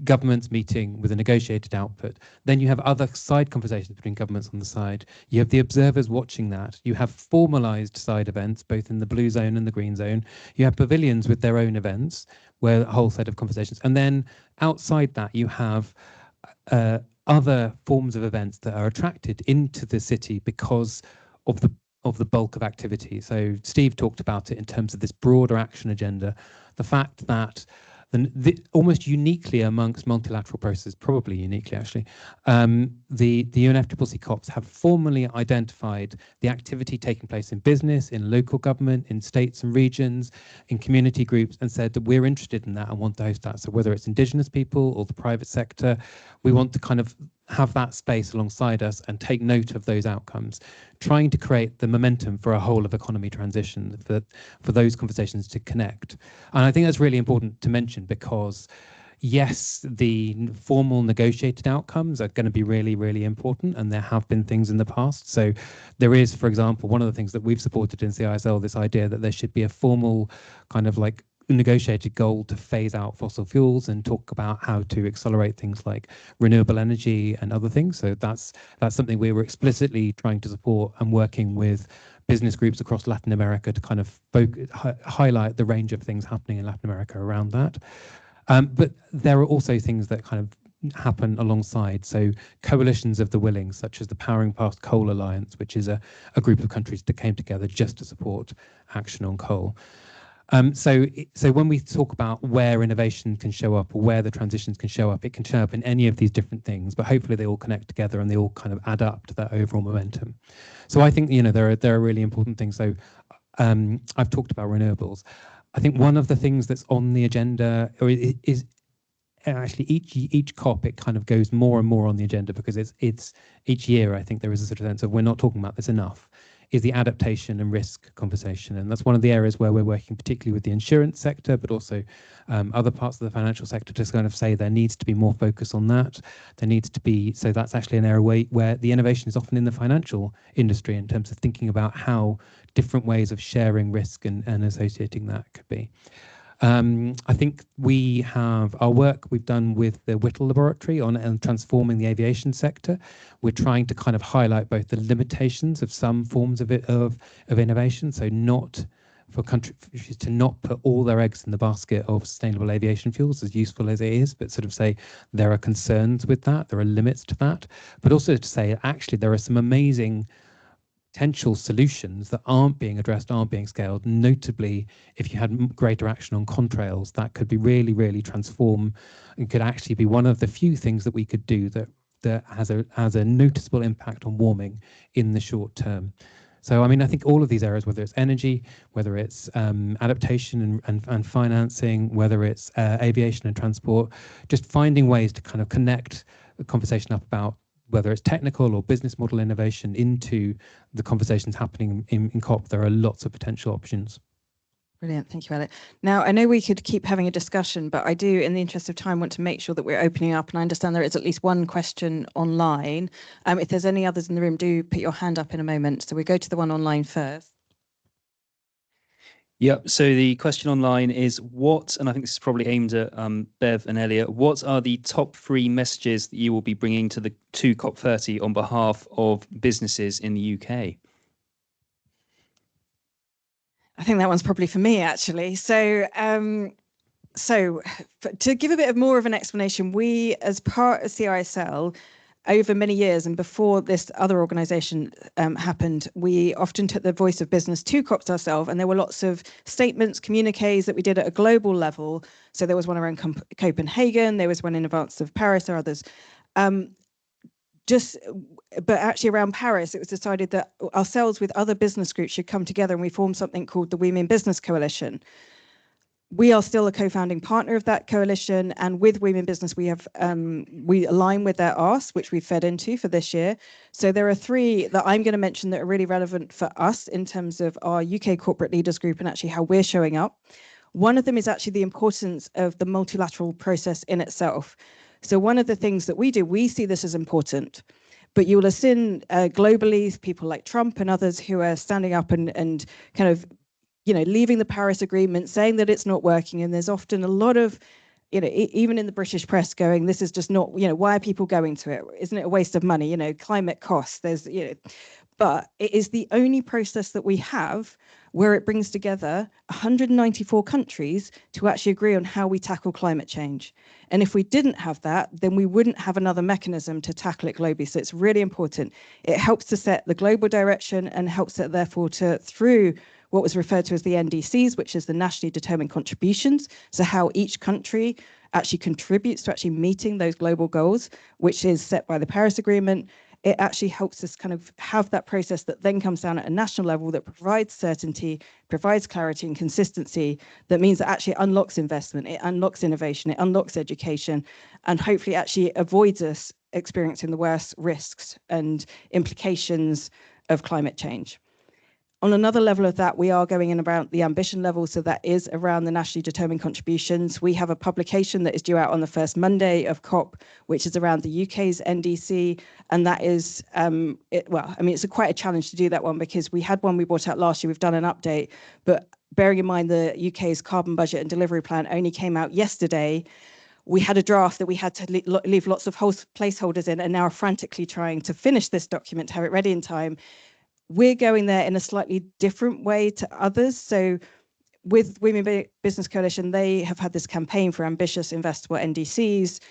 governments meeting with a negotiated output. Then you have other side conversations between governments on the side. You have the observers watching that. You have formalized side events, both in the blue zone and the green zone. You have pavilions with their own events, where a whole set of conversations. And then outside that, you have other forms of events that are attracted into the city because of the bulk of activity. So Steve talked about it in terms of this broader action agenda, the fact that almost uniquely amongst multilateral processes, probably uniquely actually, the UNFCCC COPs have formally identified the activity taking place in business, in local government, in states and regions, in community groups, and said that we're interested in that and want to host that. So whether it's indigenous people or the private sector, we want to kind of have that space alongside us and take note of those outcomes, trying to create the momentum for a whole of economy transition, for those conversations to connect. And I think that's really important to mention because, yes, the formal negotiated outcomes are going to be really, really important, and there have been things in the past. So there is, for example, one of the things that we've supported in CISL, this idea that there should be a formal kind of like negotiated goal to phase out fossil fuels and talk about how to accelerate things like renewable energy and other things. So that's something we were explicitly trying to support and working with business groups across Latin America to kind of highlight the range of things happening in Latin America around that. But there are also things that kind of happen alongside. So coalitions of the willing, such as the Powering Past Coal Alliance, which is a group of countries that came together just to support action on coal. So when we talk about where innovation can show up or where the transitions can show up, it can show up in any of these different things, but hopefully they all connect together and they all kind of add up to that overall momentum. So I think, you know, there are really important things. So I've talked about renewables. I think one of the things that's on the agenda, or is actually each COP, it kind of goes more and more on the agenda because it's each year, I think there is a sort of sense of we're not talking about this enough, is the adaptation and risk conversation. And that's one of the areas where we're working particularly with the insurance sector, but also other parts of the financial sector to kind of say there needs to be more focus on that. There needs to be, so that's actually an area where the innovation is often in the financial industry in terms of thinking about how different ways of sharing risk and associating that could be. I think we have our work we've done with the Whittle Laboratory on transforming the aviation sector. We're trying to kind of highlight both the limitations of some forms of innovation, so not for countries to not put all their eggs in the basket of sustainable aviation fuels, as useful as it is, but sort of say there are concerns with that, there are limits to that, but also to say actually there are some amazing potential solutions that aren't being addressed, aren't being scaled. Notably, if you had greater action on contrails, that could be really, really transform and could actually be one of the few things that we could do that has a noticeable impact on warming in the short term. So, I mean, I think all of these areas, whether it's energy, whether it's adaptation and financing, whether it's aviation and transport, just finding ways to kind of connect the conversation up about whether it's technical or business model innovation into the conversations happening in COP, there are lots of potential options. Brilliant. Thank you, Alec. Now, I know we could keep having a discussion, but I do, in the interest of time, want to make sure that we're opening up. And I understand there is at least one question online. If there's any others in the room, do put your hand up in a moment. So we go to the one online first. Yep. So the question online is what, and I think this is probably aimed at Bev and Elliot, what are the top 3 messages that you will be bringing to COP30 on behalf of businesses in the UK? I think that one's probably for me, actually. So, to give a bit of more of an explanation, we, as part of CISL, over many years and before this other organisation happened, we often took the voice of business to COPs ourselves, and there were lots of statements, communiques that we did at a global level. So there was one around Copenhagen, there was one in advance of Paris, or others. But actually around Paris, it was decided that ourselves with other business groups should come together, and we formed something called the Women Business Coalition. We are still a co-founding partner of that coalition, and with Women Business, we have we align with their ask, which we fed into for this year. So there are 3 that I'm going to mention that are really relevant for us in terms of our UK corporate leaders group and actually how we're showing up. One of them is actually the importance of the multilateral process in itself. So one of the things that we do, we see this as important, but you will have seen globally people like Trump and others who are standing up and kind of leaving the Paris Agreement, saying that it's not working. And there's often a lot of, even in the British press going, this is just not, why are people going to it? Isn't it a waste of money? Climate costs, but it is the only process that we have where it brings together 194 countries to actually agree on how we tackle climate change. And if we didn't have that, then we wouldn't have another mechanism to tackle it globally. So it's really important. It helps to set the global direction and helps it therefore through what was referred to as the NDCs, which is the nationally determined contributions. So how each country actually contributes to actually meeting those global goals, which is set by the Paris Agreement. It actually helps us kind of have that process that then comes down at a national level that provides certainty, provides clarity and consistency. That means it actually unlocks investment, it unlocks innovation, it unlocks education, and hopefully actually avoids us experiencing the worst risks and implications of climate change. On another level of that, we are going in about the ambition level. So that is around the nationally determined contributions. We have a publication that is due out on the first Monday of COP, which is around the UK's NDC. And that is, it's quite a challenge to do that one because we had one we brought out last year. We've done an update, but bearing in mind the UK's carbon budget and delivery plan only came out yesterday. We had a draft that we had to leave lots of placeholders in and now are frantically trying to finish this document to have it ready in time. We're going there in a slightly different way to others. So with Women Business Coalition, they have had this campaign for ambitious investable NDCs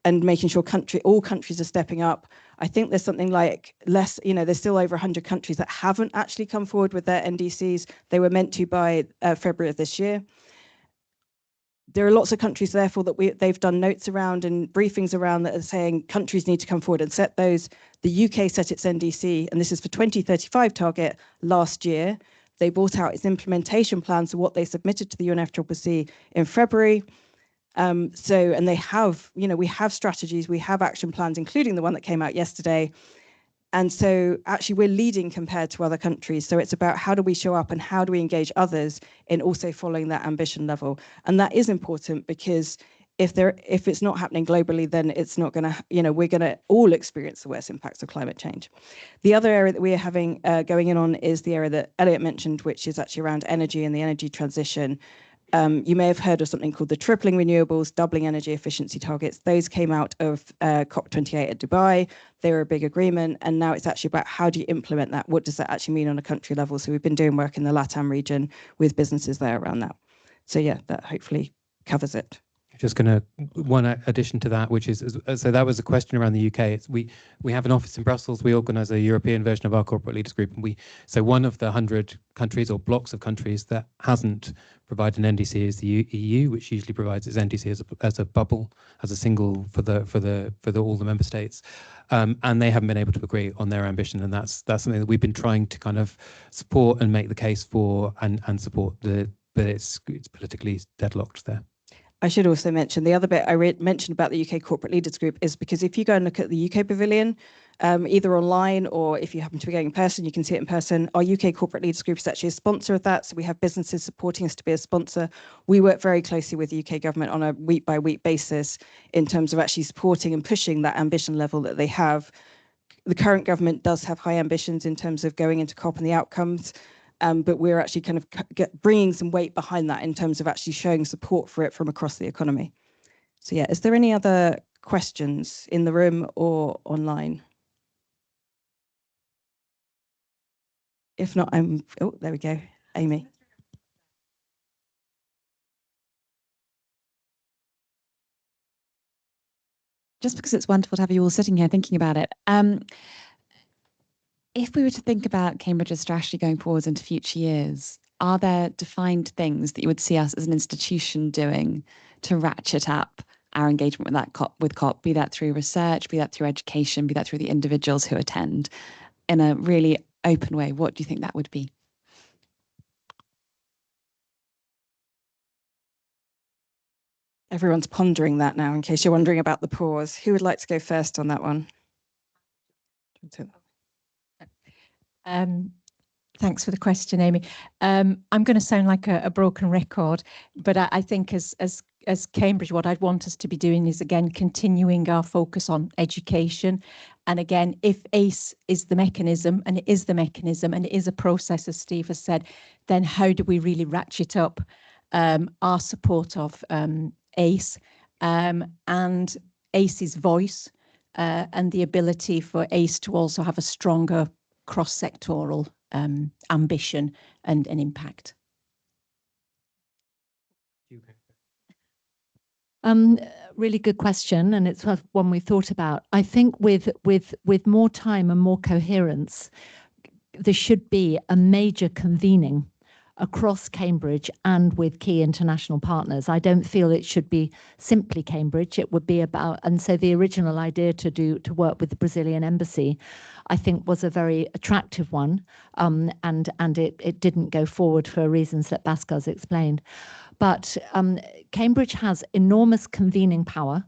and making sure all countries are stepping up. I think there's something like there's still over 100 countries that haven't actually come forward with their NDCs. They were meant to by February of this year. There are lots of countries, therefore, that they've done notes around and briefings around that are saying countries need to come forward and set those. The UK set its NDC, and this is for 2035 target last year. They brought out its implementation plans, so what they submitted to the UNFCCC in February. And they have, we have strategies, we have action plans, including the one that came out yesterday. And so actually we're leading compared to other countries. So it's about how do we show up and how do we engage others in also following that ambition level. And that is important because if it's not happening globally, then it's not going to, we're going to all experience the worst impacts of climate change. The other area that we are having going in on is the area that Elliot mentioned, which is actually around energy and the energy transition. You may have heard of something called the tripling renewables, doubling energy efficiency targets. Those came out of COP28 at Dubai. They were a big agreement. And now it's actually about how do you implement that? What does that actually mean on a country level? So we've been doing work in the LATAM region with businesses there around that. So yeah, that hopefully covers it. Just going to one addition to that, which is so that was a question around the UK. We have an office in Brussels. We organise a European version of our corporate leaders group, and so one of the 100 countries or blocks of countries that hasn't provided an NDC is the EU, which usually provides its NDC as a bubble, as a single for all the member states, and they haven't been able to agree on their ambition, and that's something that we've been trying to kind of support and make the case for and support but it's politically deadlocked there. I should also mention the other bit I mentioned about the UK Corporate Leaders Group is because if you go and look at the UK Pavilion, either online or if you happen to be going in person, you can see it in person. Our UK Corporate Leaders Group is actually a sponsor of that. So we have businesses supporting us to be a sponsor. We work very closely with the UK government on a week by week basis in terms of actually supporting and pushing that ambition level that they have. The current government does have high ambitions in terms of going into COP and the outcomes. But we're actually kind of bringing some weight behind that in terms of actually showing support for it from across the economy. So yeah, is there any other questions in the room or online? If not, there we go, Amy. Just because it's wonderful to have you all sitting here thinking about it. If we were to think about Cambridge's strategy going forwards into future years, are there defined things that you would see us as an institution doing to ratchet up our engagement with COP, be that through research, be that through education, be that through the individuals who attend, in a really open way? What do you think that would be? Everyone's pondering that now, in case you're wondering about the pause. Who would like to go first on that one? Thanks for the question, Amy. I'm going to sound like a broken record, but I think as as Cambridge, what I'd want us to be doing is, again, continuing our focus on education. And again, if ACE is the mechanism, and it is the mechanism, and it is a process, as Steve has said, then how do we really ratchet up our support of ACE and ACE's voice and the ability for ACE to also have a stronger cross-sectoral ambition and impact? Really good question, and it's one we thought about. I think with more time and more coherence, there should be a major convening across Cambridge and with key international partners. I don't feel it should be simply Cambridge. It would be about, and so the original idea to work with the Brazilian embassy, I think, was a very attractive one, and it didn't go forward for reasons that Bhaskar explained. But Cambridge has enormous convening power.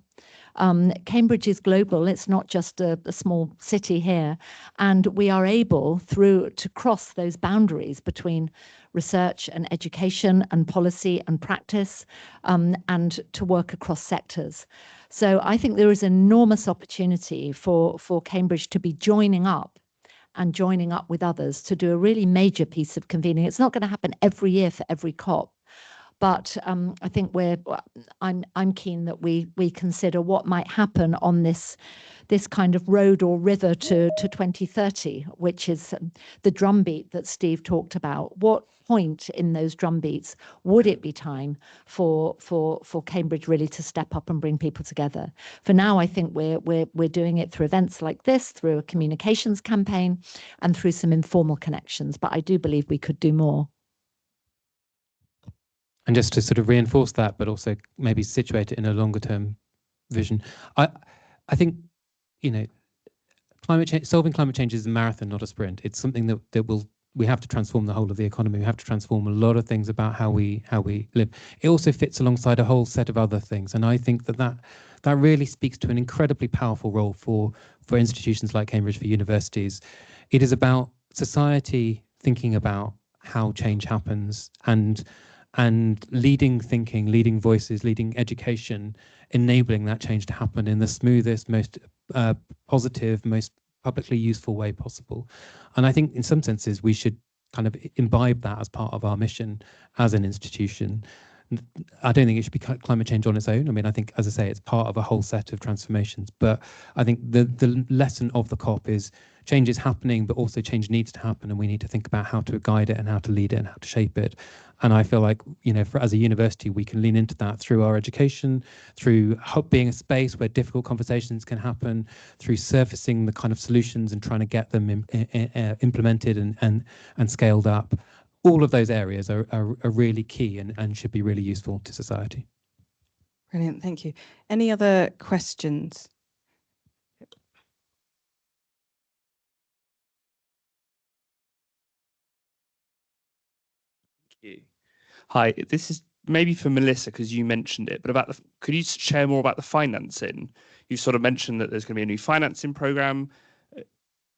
Cambridge is global. It's not just a small city here. And we are able to cross those boundaries between research and education and policy and practice, and to work across sectors. So I think there is enormous opportunity for Cambridge to be joining up with others to do a really major piece of convening. It's not going to happen every year for every COP. But I think I'm keen that we consider what might happen on this kind of road or river to 2030, which is the drumbeat that Steve talked about. What point in those drumbeats would it be time for Cambridge really to step up and bring people together? For now, I think we're doing it through events like this, through a communications campaign, and through some informal connections. But I do believe we could do more. And just to sort of reinforce that, but also maybe situate it in a longer term vision, I think, climate change, solving climate change is a marathon, not a sprint. It's something that we have to transform the whole of the economy. We have to transform a lot of things about how we live. It also fits alongside a whole set of other things, and I think that really speaks to an incredibly powerful role for institutions like Cambridge, for universities. It is about society thinking about how change happens, and leading thinking, leading voices, leading education, enabling that change to happen in the smoothest, most positive, most publicly useful way possible. And I think in some senses we should kind of imbibe that as part of our mission as an institution. I don't think it should be climate change on its own. I mean, I think, as I say, it's part of a whole set of transformations. But I think the lesson of the COP is change is happening, but also change needs to happen, and we need to think about how to guide it and how to lead it and how to shape it. And I feel like, as a university, we can lean into that through our education, through being a space where difficult conversations can happen, through surfacing the kind of solutions and trying to get them implemented and scaled up. All of those areas are really key and should be really useful to society. Brilliant, thank you. Any other questions? Thank you. Hi, this is maybe for Melissa, because you mentioned it, but could you share more about the financing? You sort of mentioned that there's going to be a new financing program.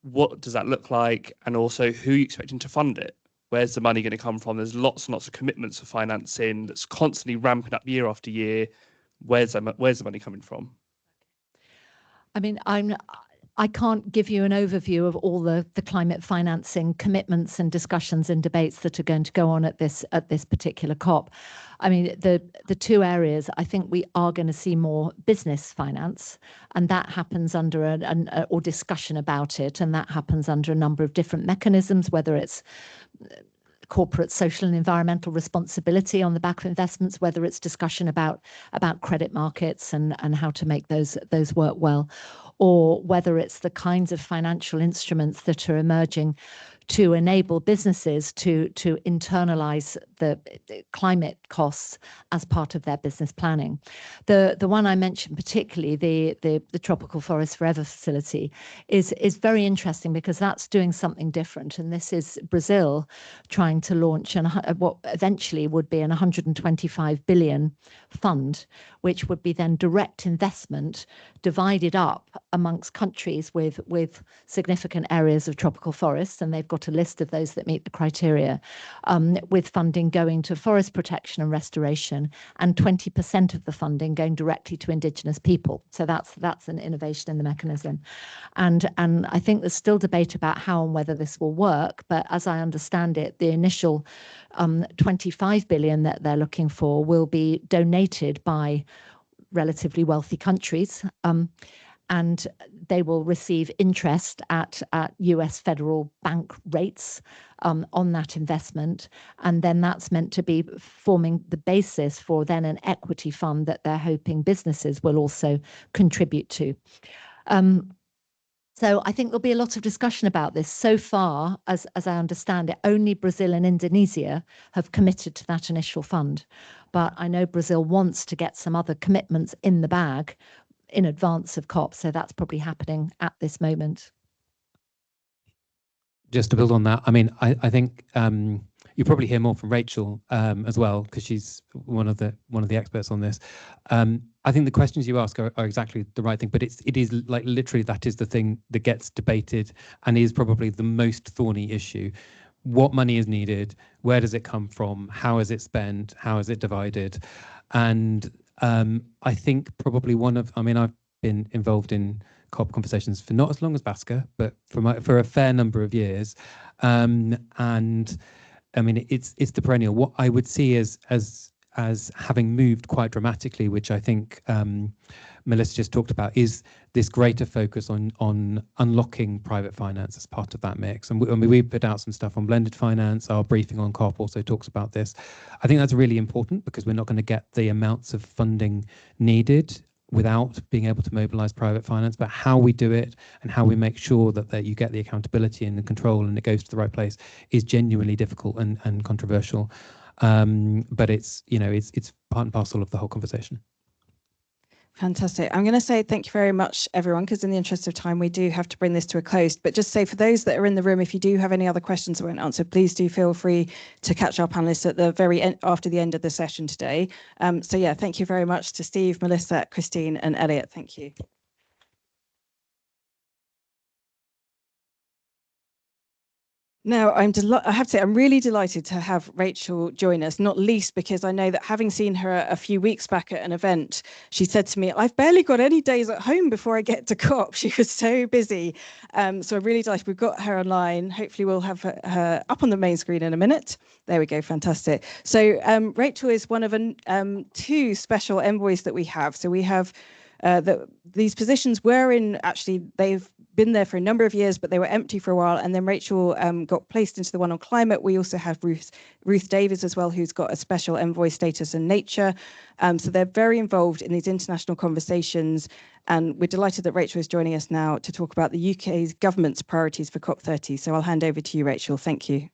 What does that look like? And also, who are you expecting to fund it? Where's the money going to come from? There's lots and lots of commitments for financing that's constantly ramping up year after year. Where's the money coming from? I mean, I can't give you an overview of all the climate financing commitments and discussions and debates that are going to go on at this particular COP. I mean, the two areas, I think we are going to see more business finance, and that happens under or discussion about it, and that happens under a number of different mechanisms, whether it's corporate social and environmental responsibility on the back of investments, whether it's discussion about credit markets and how to make those work well, or whether it's the kinds of financial instruments that are emerging to enable businesses to internalize the climate costs as part of their business planning. The one I mentioned particularly, the Tropical Forest Forever facility, is very interesting because that's doing something different. And this is Brazil trying to launch what eventually would be an 125 billion fund, which would be then direct investment divided up amongst countries with significant areas of tropical forests, and they've got got a list of those that meet the criteria, with funding going to forest protection and restoration, and 20% of the funding going directly to Indigenous people. So that's an innovation in the mechanism. And I think there's still debate about how and whether this will work, but as I understand it, the initial 25 billion that they're looking for will be donated by relatively wealthy countries, and they will receive interest at US federal bank rates on that investment. And then that's meant to be forming the basis for then an equity fund that they're hoping businesses will also contribute to. So I think there'll be a lot of discussion about this. So far, as I understand it, only Brazil and Indonesia have committed to that initial fund. But I know Brazil wants to get some other commitments in the bag in advance of COP. So that's probably happening at this moment. Just to build on that, I mean, I think you probably hear more from Rachel as well, because she's one of the experts on this. I think the questions you ask are exactly the right thing, but it is like literally that is the thing that gets debated and is probably the most thorny issue. What money is needed? Where does it come from? How is it spent? How is it divided? And I think probably I've been involved in COP conversations for not as long as Basker, but for a fair number of years. And I mean, it's the perennial. What I would see as having moved quite dramatically, which I think Melissa just talked about, is this greater focus on unlocking private finance as part of that mix. And we put out some stuff on blended finance. Our briefing on COP also talks about this. I think that's really important because we're not going to get the amounts of funding needed without being able to mobilize private finance, but how we do it and how we make sure that you get the accountability and the control and it goes to the right place is genuinely difficult and controversial. But it's part and parcel of the whole conversation. Fantastic. I'm going to say thank you very much, everyone, because in the interest of time, we do have to bring this to a close. But just say for those that are in the room, if you do have any other questions I won't answer, please do feel free to catch our panelists at the very end, after the end of the session today. So yeah, thank you very much to Steve, Melissa, Christine and Elliot. Thank you. No, I have to say, I'm really delighted to have Rachel join us, not least because I know that having seen her a few weeks back at an event, she said to me, I've barely got any days at home before I get to COP. She was so busy. So I'm really delighted we've got her online. Hopefully we'll have her up on the main screen in a minute. There we go. Fantastic. So Rachel is one of two special envoys that we have. So we have these positions were they've been there for a number of years, but they were empty for a while. And then Rachel got placed into the one on climate. We also have Ruth Davies as well, who's got a special envoy status in nature. So they're very involved in these international conversations. And we're delighted that Rachel is joining us now to talk about the UK's government's priorities for COP30. So I'll hand over to you, Rachel. Thank you.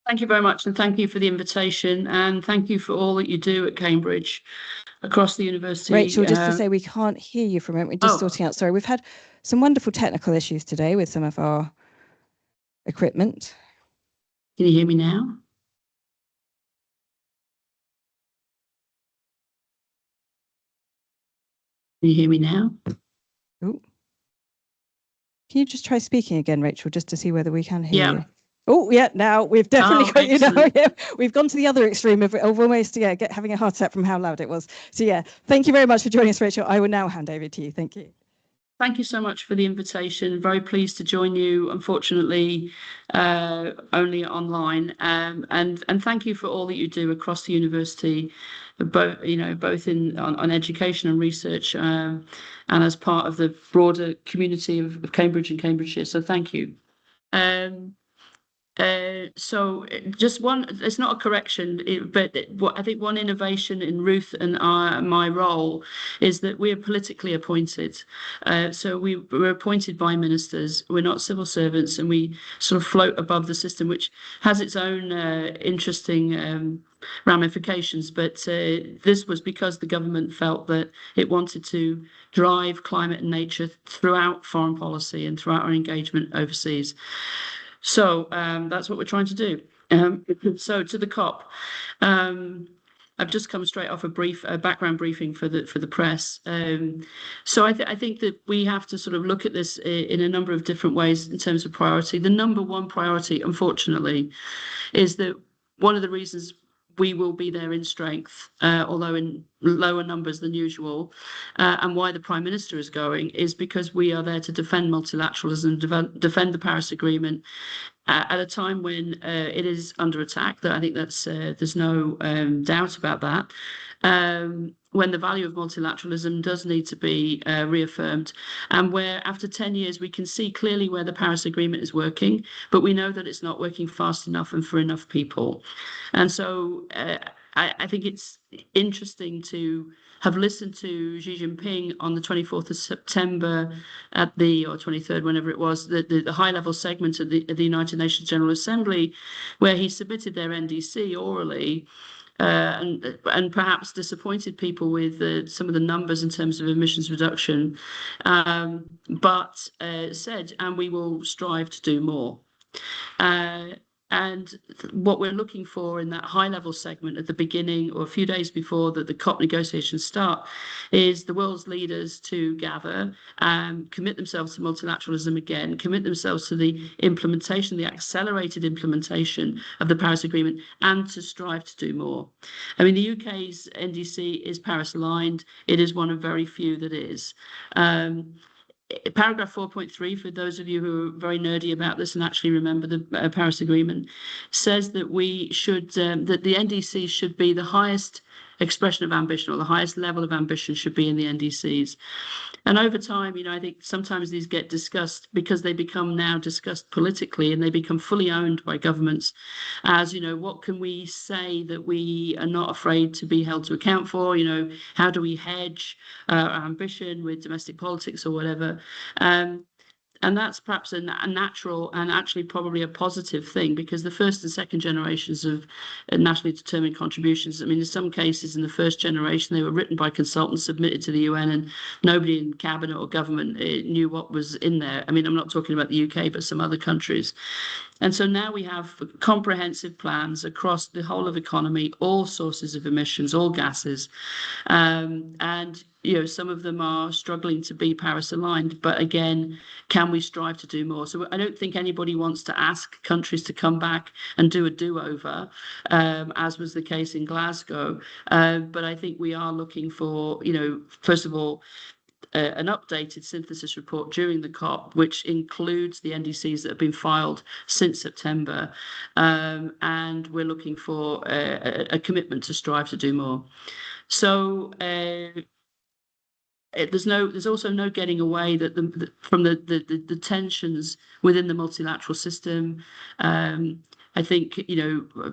Thank you very much, and thank you for the invitation, and thank you for all that you do at Cambridge, across the university. Rachel, just to say we can't hear you for a moment. We're just sorting out. Sorry, we've had some wonderful technical issues today with some of our equipment. Can you hear me now? Can you hear me now? Ooh. Can you just try speaking again, Rachel, just to see whether we can hear you? Oh, yeah, now we've definitely got you now. Yeah, we've gone to the other extreme of almost having a heart attack from how loud it was. So yeah, thank you very much for joining us, Rachel. I will now hand over to you. Thank you. Thank you so much for the invitation. Very pleased to join you. Unfortunately, only online. And thank you for all that you do across the university, both on education and research, and as part of the broader community of Cambridge and Cambridgeshire. So thank you. So just one, it's not a correction, but I think one innovation in Ruth and my role is that we are politically appointed. So we're appointed by ministers. We're not civil servants, and we sort of float above the system, which has its own interesting ramifications. But this was because the government felt that it wanted to drive climate and nature throughout foreign policy and throughout our engagement overseas. So that's what we're trying to do. So to the COP. I've just come straight off a background briefing for the press. So I think that we have to sort of look at this in a number of different ways in terms of priority. The number one priority, unfortunately, is that one of the reasons we will be there in strength, although in lower numbers than usual, and why the Prime Minister is going is because we are there to defend multilateralism, defend the Paris Agreement, at a time when it is under attack. That I think there's no doubt about that. When the value of multilateralism does need to be reaffirmed, and where after 10 years we can see clearly where the Paris Agreement is working, but we know that it's not working fast enough and for enough people. And so I think it's interesting to have listened to Xi Jinping on the 24th of September or 23rd, whenever it was, the high-level segment of the United Nations General Assembly, where he submitted their NDC orally, and perhaps disappointed people with some of the numbers in terms of emissions reduction, but said, and we will strive to do more. And what we're looking for in that high-level segment at the beginning or a few days before the COP negotiations start is the world's leaders to gather and commit themselves to multilateralism again, commit themselves to the implementation, the accelerated implementation of the Paris Agreement, and to strive to do more. I mean, the UK's NDC is Paris-aligned. It is one of very few that is. Paragraph 4.3, for those of you who are very nerdy about this and actually remember the Paris Agreement, says that we should that the NDCs should be the highest expression of ambition, or the highest level of ambition should be in the NDCs. And over time, I think sometimes these get discussed because they become now discussed politically, and they become fully owned by governments as, what can we say that we are not afraid to be held to account for? How do we hedge our ambition with domestic politics or whatever? And that's perhaps a natural and actually probably a positive thing, because the first and second generations of nationally determined contributions, I mean, in some cases in the first generation, they were written by consultants, submitted to the UN, and nobody in cabinet or government knew what was in there. I mean, I'm not talking about the UK, but some other countries. And so now we have comprehensive plans across the whole of economy, all sources of emissions, all gases. And, some of them are struggling to be Paris aligned. But again, can we strive to do more? So I don't think anybody wants to ask countries to come back and do a do-over, as was the case in Glasgow. But I think we are looking for, first of all, an updated synthesis report during the COP, which includes the NDCs that have been filed since September. And we're looking for a commitment to strive to do more. So there's also no getting away that from the tensions within the multilateral system. I think,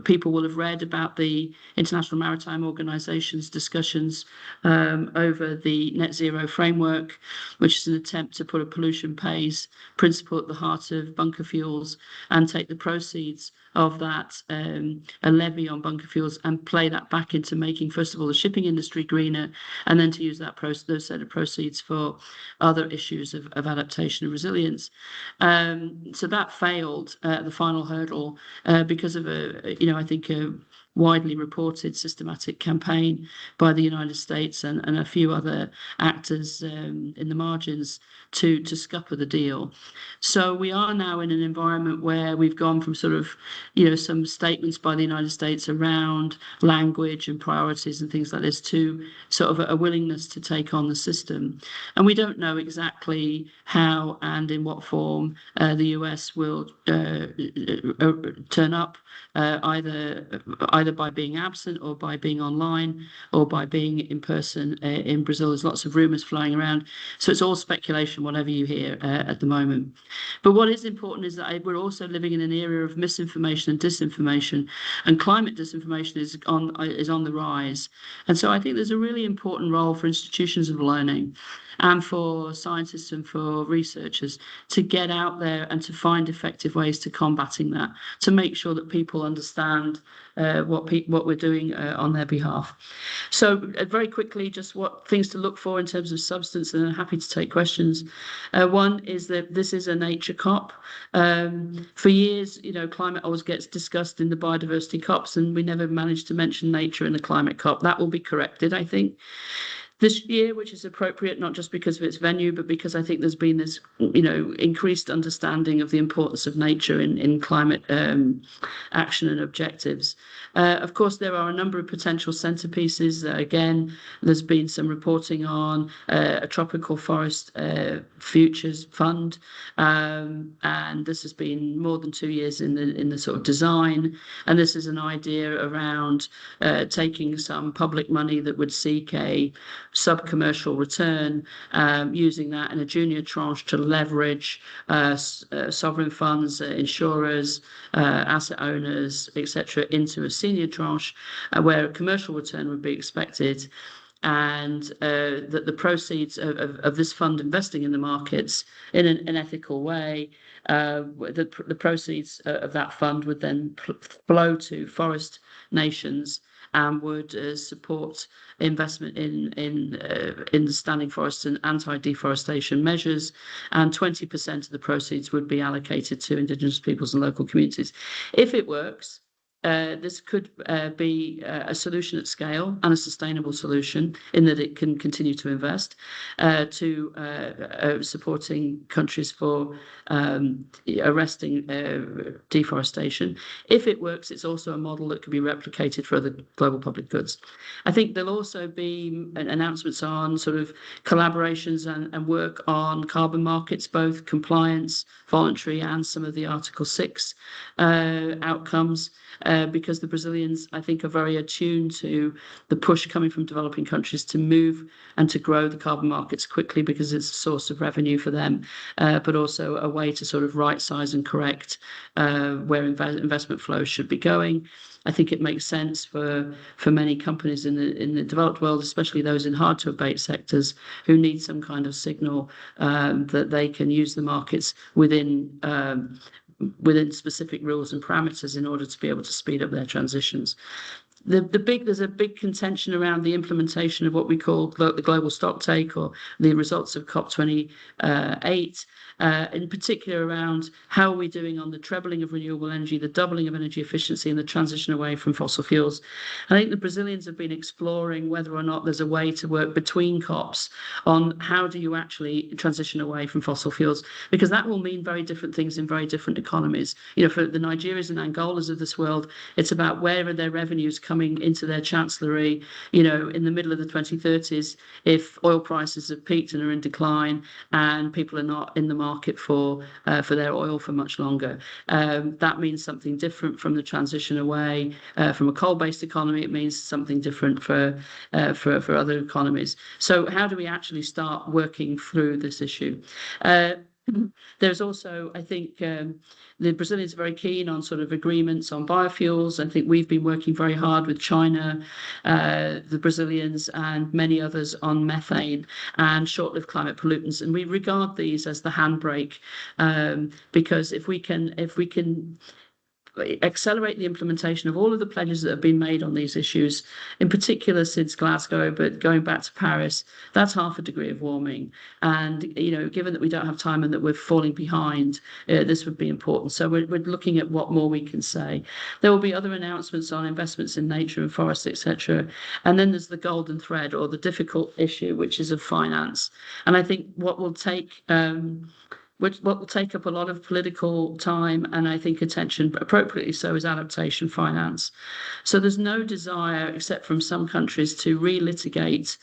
people will have read about the International Maritime Organization's discussions over the net zero framework, which is an attempt to put a pollution pays principle at the heart of bunker fuels and take the proceeds of that, a levy on bunker fuels, and play that back into making, first of all, the shipping industry greener, and then to use those set of proceeds for other issues of adaptation and resilience. So that failed at the final hurdle because of I think a widely reported systematic campaign by the United States and a few other actors in the margins to scupper the deal. So we are now in an environment where we've gone from sort of, some statements by the United States around language and priorities and things like this to sort of a willingness to take on the system. And we don't know exactly how and in what form the US will turn up, either by being absent or by being online or by being in person in Brazil. There's lots of rumors flying around. So it's all speculation, whatever you hear at the moment. But what is important is that we're also living in an era of misinformation and disinformation, and climate disinformation is on the rise. And so I think there's a really important role for institutions of learning and for scientists and for researchers to get out there and to find effective ways to combating that, to make sure that people understand what what we're doing on their behalf. So very quickly, just what things to look for in terms of substance, and I'm happy to take questions. One is that this is a nature COP. For years, climate always gets discussed in the biodiversity COPs, and we never managed to mention nature in the climate COP. That will be corrected, I think, this year, which is appropriate, not just because of its venue, but because I think there's been this, increased understanding of the importance of nature in climate action and objectives. Of course, there are a number of potential centerpieces. Again, there's been some reporting on a tropical forest futures fund, and this has been more than 2 years in the sort of design. And this is an idea around taking some public money that would seek a sub-commercial return, using that in a junior tranche to leverage sovereign funds, insurers, asset owners, etc., into a senior tranche where a commercial return would be expected, and that the proceeds of this fund investing in the markets in an ethical way, the proceeds of that fund would then flow to forest nations and would support investment in the standing forests and anti-deforestation measures, and 20% of the proceeds would be allocated to Indigenous peoples and local communities. If it works, this could be a solution at scale and a sustainable solution in that it can continue to invest to supporting countries for arresting deforestation. If it works, it's also a model that can be replicated for other global public goods. I think there'll also be announcements on sort of collaborations and work on carbon markets, both compliance, voluntary, and some of the Article 6 outcomes. Because the Brazilians, I think, are very attuned to the push coming from developing countries to move and to grow the carbon markets quickly, because it's a source of revenue for them, but also a way to sort of right size and correct where investment flows should be going. I think it makes sense for many companies in the developed world, especially those in hard to abate sectors, who need some kind of signal that they can use the markets within specific rules and parameters in order to be able to speed up their transitions. There's a big contention around the implementation of what we call the global stocktake, or the results of COP28, in particular around how are we doing on the trebling of renewable energy, the doubling of energy efficiency, and the transition away from fossil fuels. I think the Brazilians have been exploring whether or not there's a way to work between COPs on how do you actually transition away from fossil fuels, because that will mean very different things in very different economies. For the Nigerias and Angolas of this world, it's about where are their revenues coming into their chancellery, in the middle of the 2030s, if oil prices have peaked and are in decline and people are not in the market for their oil for much longer. That means something different from the transition away from a coal-based economy. It means something different for other economies. So how do we actually start working through this issue? There's also, I think, the Brazilians are very keen on sort of agreements on biofuels. I think we've been working very hard with China, the Brazilians, and many others on methane and short-lived climate pollutants. And we regard these as the handbrake, because if we can accelerate the implementation of all of the pledges that have been made on these issues, in particular since Glasgow, but going back to Paris, that's 0.5 degree of warming. And, given that we don't have time and that we're falling behind, this would be important. So we're looking at what more we can say. There will be other announcements on investments in nature and forests, etc. And then there's the golden thread, or the difficult issue, which is of finance. And I think what will take up a lot of political time and I think attention, appropriately so, is adaptation finance. So there's no desire, except from some countries, to relitigate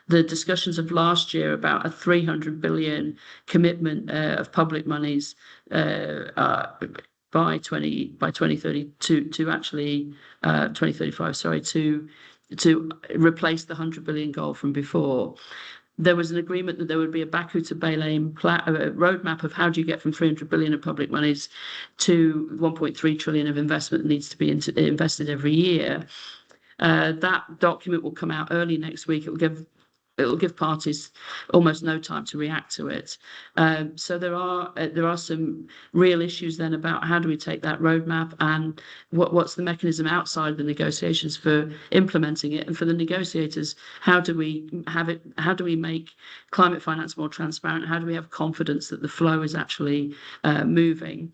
the discussions of last year about a 300 billion commitment of public monies by 2030 to actually 2035, sorry, to replace the 100 billion goal from before. There was an agreement that there would be a Baku to Belém roadmap of how do you get from 300 billion of public monies to 1.3 trillion of investment that needs to be invested every year. That document will come out early next week. It will give it'll give parties almost no time to react to it. So there are some real issues then about how do we take that roadmap and what's the mechanism outside the negotiations for implementing it, and for the negotiators, how do we make climate finance more transparent? How do we have confidence that the flow is actually moving?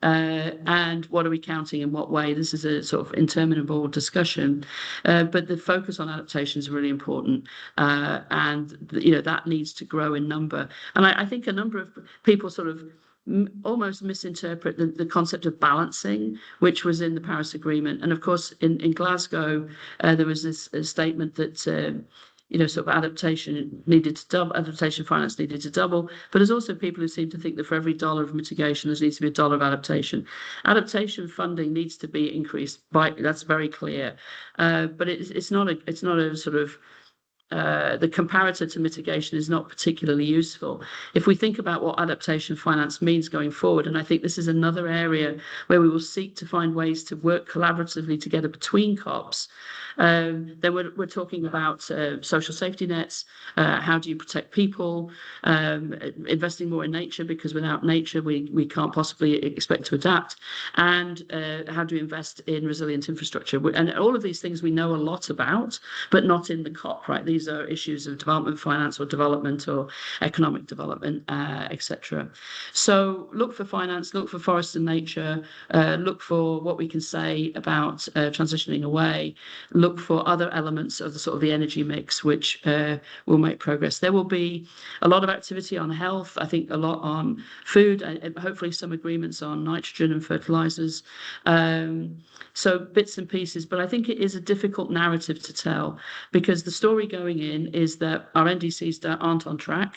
And what are we counting in what way? This is a sort of interminable discussion, but the focus on adaptation is really important, and that needs to grow in number. And I think a number of people sort of almost misinterpret the concept of balancing, which was in the Paris Agreement. And of course, in Glasgow, there was this statement that sort of adaptation finance needed to double. But there's also people who seem to think that for every dollar of mitigation, there needs to be a dollar of adaptation. Adaptation funding needs to be increased that's very clear. But it's not a sort of the comparator to mitigation is not particularly useful. If we think about what adaptation finance means going forward, and I think this is another area where we will seek to find ways to work collaboratively together between COPs, then we're talking about social safety nets, how do you protect people, investing more in nature, because without nature we can't possibly expect to adapt, and how do you invest in resilient infrastructure. And all of these things we know a lot about, but not in the COP, right? These are issues of development finance or development or economic development, etc. So look for finance, look for forest and nature, look for what we can say about transitioning away, look for other elements of the sort of the energy mix, which will make progress. There will be a lot of activity on health, I think a lot on food, and hopefully some agreements on nitrogen and fertilizers. So bits and pieces, but I think it is a difficult narrative to tell, because the story going in is that our NDCs aren't on track.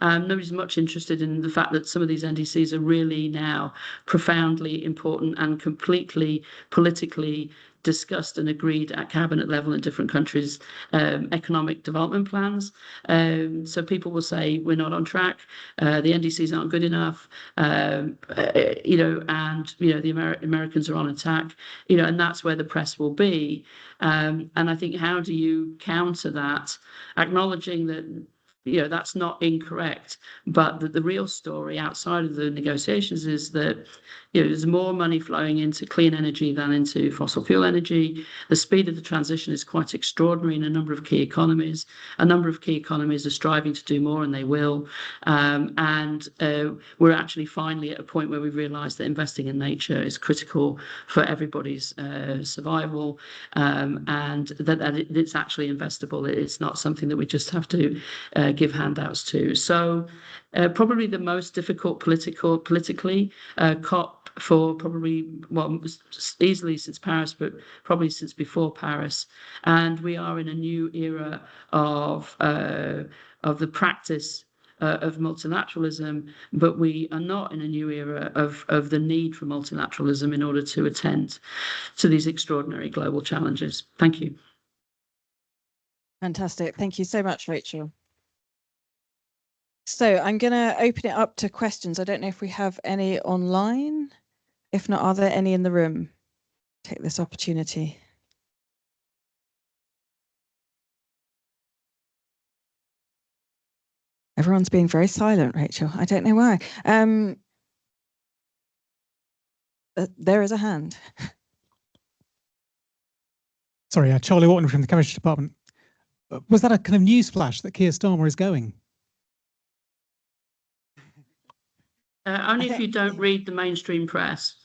Nobody's much interested in the fact that some of these NDCs are really now profoundly important and completely politically discussed and agreed at cabinet level in different countries, economic development plans. So people will say we're not on track, the NDCs aren't good enough, and the Americans are on attack, and that's where the press will be. And I think, how do you counter that, acknowledging that that's not incorrect, but that the real story outside of the negotiations is that there's more money flowing into clean energy than into fossil fuel energy. The speed of the transition is quite extraordinary in a number of key economies. A number of key economies are striving to do more, and they will. And we're actually finally at a point where we've realised that investing in nature is critical for everybody's survival, and that it's actually investable. It's not something that we just have to give handouts to. So probably the most difficult politically COP for probably, well, easily since Paris, but probably since before Paris. And we are in a new era of the practice of multilateralism, but we are not in a new era of the need for multilateralism in order to attend to these extraordinary global challenges. Thank you. Fantastic. Thank you so much, Rachel. So I'm going to open it up to questions. I don't know if we have any online. If not, are there any in the room? Take this opportunity. Everyone's being very silent, Rachel. I don't know why. There is a hand. Sorry, Charlie Wharton from the Chemistry Department. Was that a kind of news flash that Keir Starmer is going? Only if you don't read the mainstream press.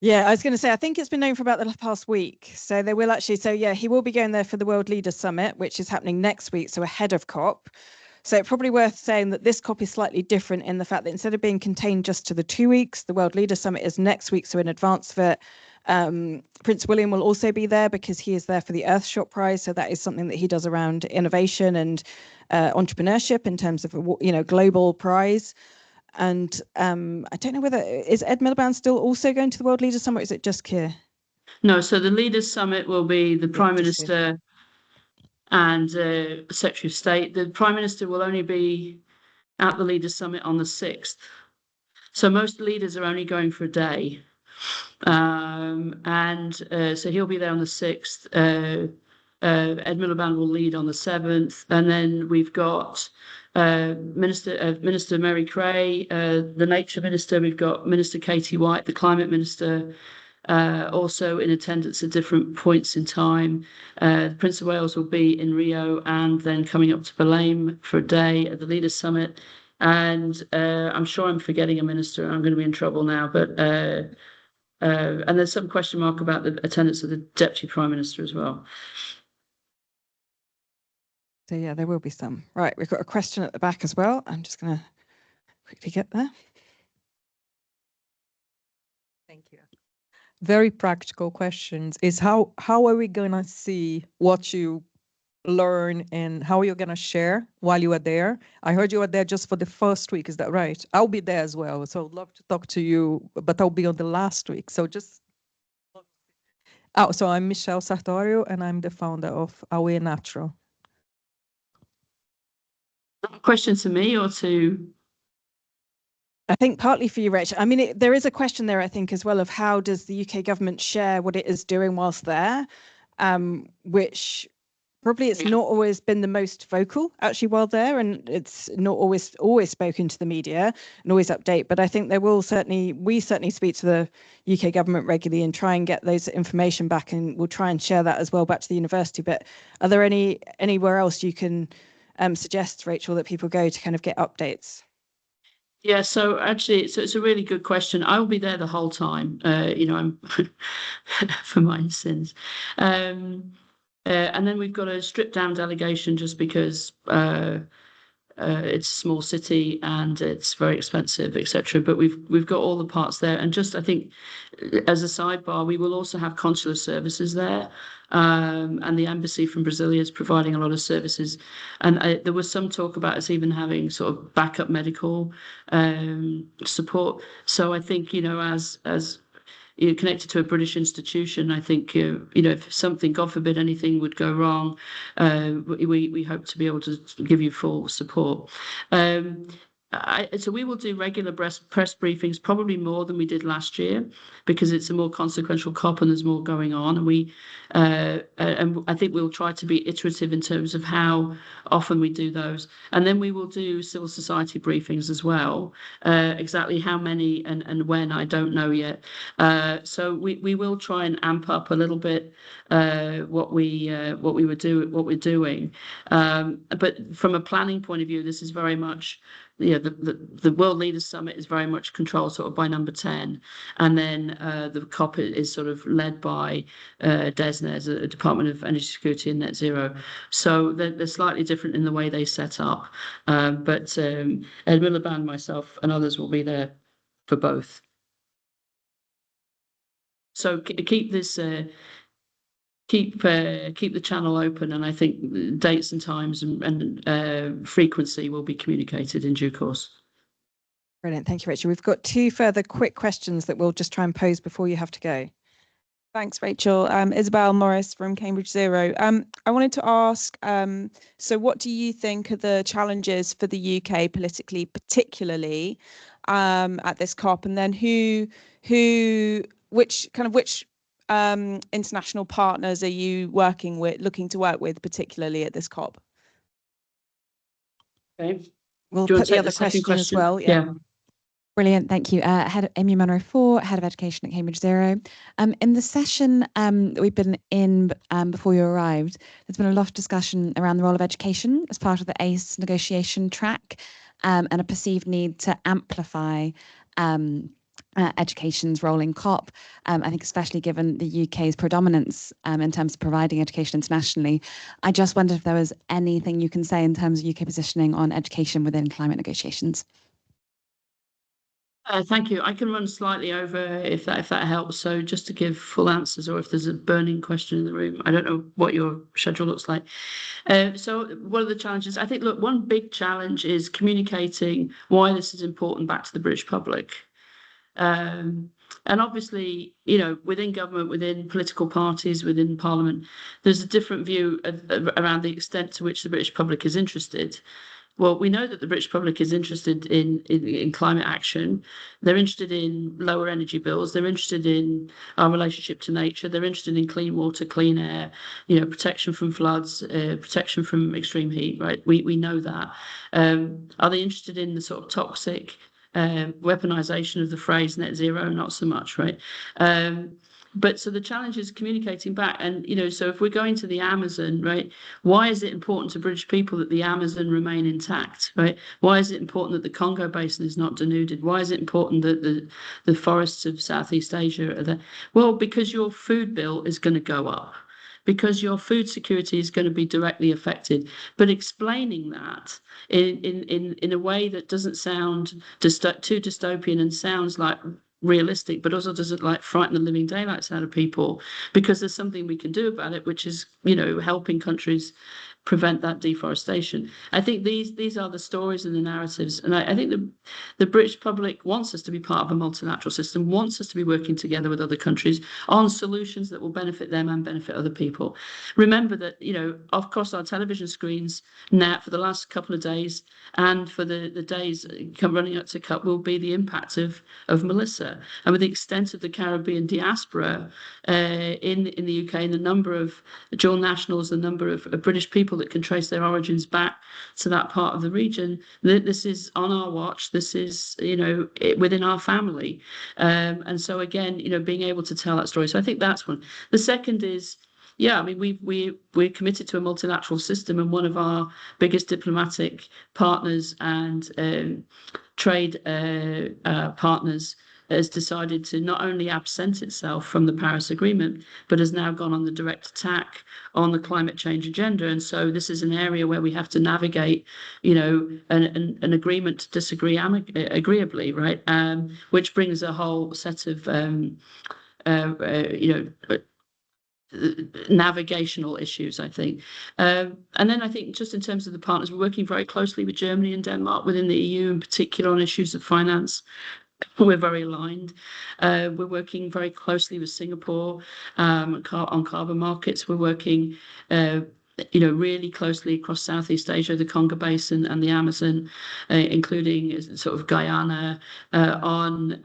Yeah, I was going to say, I think it's been known for about the past week. So they will actually, so yeah, he will be going there for the World Leaders Summit, which is happening next week, so ahead of COP. So it's probably worth saying that this COP is slightly different in the fact that instead of being contained just to the 2 weeks, the World Leaders Summit is next week, so in advance of it. Prince William will also be there because he is there for the Earthshot Prize. So that is something that he does around innovation and entrepreneurship in terms of a global prize. And I don't know whether, is Ed Miliband still also going to the World Leaders Summit, or is it just Keir? No, so the Leaders Summit will be the Prime Minister and Secretary of State. The Prime Minister will only be at the Leaders Summit on the 6th. So most leaders are only going for a day. So he'll be there on the 6th. Ed Miliband will lead on the 7th, and then we've got Minister Mary Cray, the Nature Minister. We've got Minister Katie White, the Climate Minister, also in attendance at different points in time. The Prince of Wales will be in Rio and then coming up to Belém for a day at the Leaders Summit. And I'm sure I'm forgetting a minister. I'm going to be in trouble now, but and there's some question mark about the attendance of the Deputy Prime Minister as well. So yeah, there will be some. Right, we've got a question at the back as well. I'm just going to quickly get there. Thank you. Very practical questions is how are we going to see what you learn and how you're going to share while you are there? I heard you were there just for the first week. Is that right? I'll be there as well. So I'd love to talk to you, but I'll be on the last week. So just... Oh, so I'm Michelle Sartorio and I'm the founder of Away Natural. Question to me or to... I think partly for you, Rich. I mean, there is a question there, I think, as well, of how does the UK government share what it is doing whilst there, which probably it's not always been the most vocal actually while there, and it's not always spoken to the media and always update. But I think we certainly speak to the UK government regularly and try and get those information back, and we'll try and share that as well back to the university. But are there anywhere else you can suggest, Rachel, that people go to kind of get updates? Yeah, so actually, it's a really good question. I'll be there the whole time. I'm for my sins. And then we've got a stripped down delegation just because it's a small city and it's very expensive, etc. But we've got all the parts there, and just I think as a sidebar, we will also have consular services there, and the embassy from Brasilia is providing a lot of services. And there was some talk about us even having sort of backup medical support. So I think as you're connected to a British institution, I think if something, God forbid, anything would go wrong, we hope to be able to give you full support. So we will do regular press briefings, probably more than we did last year, because it's a more consequential COP and there's more going on. And and I think we'll try to be iterative in terms of how often we do those. And then we will do civil society briefings as well. Exactly how many and when, I don't know yet. So we will try and amp up a little bit what we're doing. But from a planning point of view, this is very much the World Leaders Summit is very much controlled sort of by Number 10, and then the COP is sort of led by DESNZ, the Department of Energy Security and Net Zero. So they're slightly different in the way they set up. But Ed Miliband, myself, and others will be there for both. So keep this. Keep the channel open, and I think dates and times and frequency will be communicated in due course. Brilliant, thank you, Rachel. We've got two further quick questions that we'll just try and pose before you have to go. Thanks, Rachel. Isabel Morris from Cambridge Zero. I wanted to ask, so what do you think are the challenges for the UK politically, particularly at this COP, and then which international partners are you looking to work with, particularly at this COP? Okay. We'll put the other question as well. Yeah. Brilliant, thank you. Head of Amy Munro 4, Head of Education at Cambridge Zero. In the session that we've been in before you arrived, there's been a lot of discussion around the role of education as part of the ACE negotiation track, and a perceived need to amplify education's role in COP. I think especially given the UK's predominance in terms of providing education internationally. I just wondered if there was anything you can say in terms of UK positioning on education within climate negotiations. Thank you. I can run slightly over if that helps. So just to give full answers, or if there's a burning question in the room, I don't know what your schedule looks like. So what are the challenges? I think, look, one big challenge is communicating why this is important back to the British public. And obviously, within government, within political parties, within Parliament, there's a different view around the extent to which the British public is interested. Well, we know that the British public is interested in climate action. They're interested in lower energy bills. They're interested in our relationship to nature. They're interested in clean water, clean air, protection from floods, protection from extreme heat, right? We know that. Are they interested in the sort of toxic weaponization of the phrase net zero? Not so much, right? But so the challenge is communicating back. And, so if we're going to the Amazon, right, why is it important to British people that the Amazon remain intact, right? Why is it important that the Congo Basin is not denuded? Why is it important that the forests of Southeast Asia are there? Well, because your food bill is going to go up, because your food security is going to be directly affected. But explaining that in a way that doesn't sound too dystopian and sounds like realistic, but also doesn't frighten the living daylights out of people, because there's something we can do about it, which is helping countries prevent that deforestation. I think these are the stories and the narratives, and I think the British public wants us to be part of a multilateral system, wants us to be working together with other countries on solutions that will benefit them and benefit other people. Remember that across our television screens now for the last couple of days and for the days running up to COP will be the impact of Melissa, and with the extent of the Caribbean diaspora in the UK, and the number of dual nationals, the number of British people that can trace their origins back to that part of the region. This is on our watch. This is within our family, and so again, being able to tell that story. So I think that's one. The second is, yeah, I mean, we're committed to a multilateral system, and one of our biggest diplomatic partners and trade partners has decided to not only absent itself from the Paris Agreement, but has now gone on the direct attack on the climate change agenda. And so this is an area where we have to navigate, an agreement to disagree agreeably, right? Which brings a whole set of, navigational issues, I think. And then I think just in terms of the partners, we're working very closely with Germany and Denmark within the EU, in particular on issues of finance. We're very aligned. We're working very closely with Singapore on carbon markets. We're working really closely across Southeast Asia, the Congo Basin and the Amazon, including sort of Guyana, on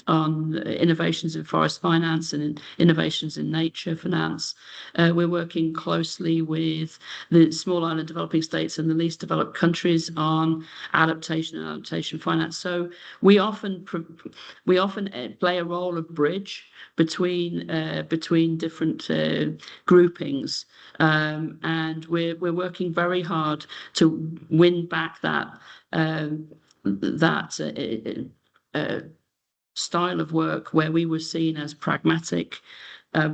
innovations in forest finance and innovations in nature finance. We're working closely with the small island developing states and the least developed countries on adaptation and adaptation finance. So we often play a role of bridge between different groupings. And we're working very hard to win back that style of work where we were seen as pragmatic,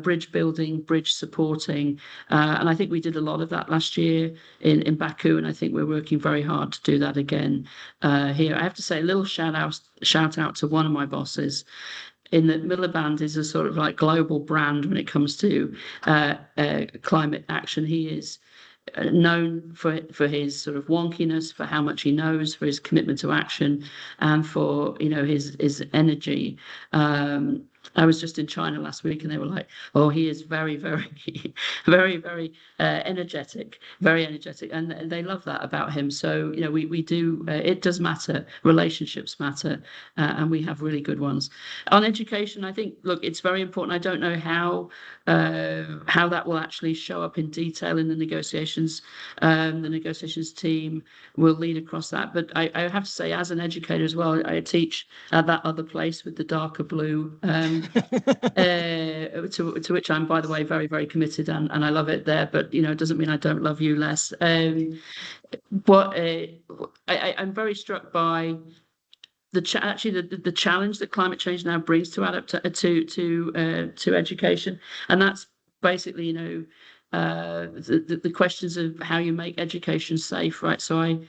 bridge building, bridge supporting, and I think we did a lot of that last year in Baku, and I think we're working very hard to do that again here. I have to say a little shout out to one of my bosses, in that Miliband is a sort of like global brand when it comes to climate action. He is known for his sort of wonkiness, for how much he knows, for his commitment to action, and for his energy. I was just in China last week, and they were like, "Oh, he is very, very, very, very energetic, very energetic," and they love that about him. So we do. It does matter. Relationships matter, and we have really good ones. On education, I think, look, it's very important. I don't know how that will actually show up in detail in the negotiations. The negotiations team will lead across that. But I have to say, as an educator as well, I teach at that other place with the darker blue. To which I'm, by the way, very, very committed, and I love it there. But it doesn't mean I don't love you less. But I'm very struck by the challenge that climate change now brings to education, and that's basically the questions of how you make education safe, right? So I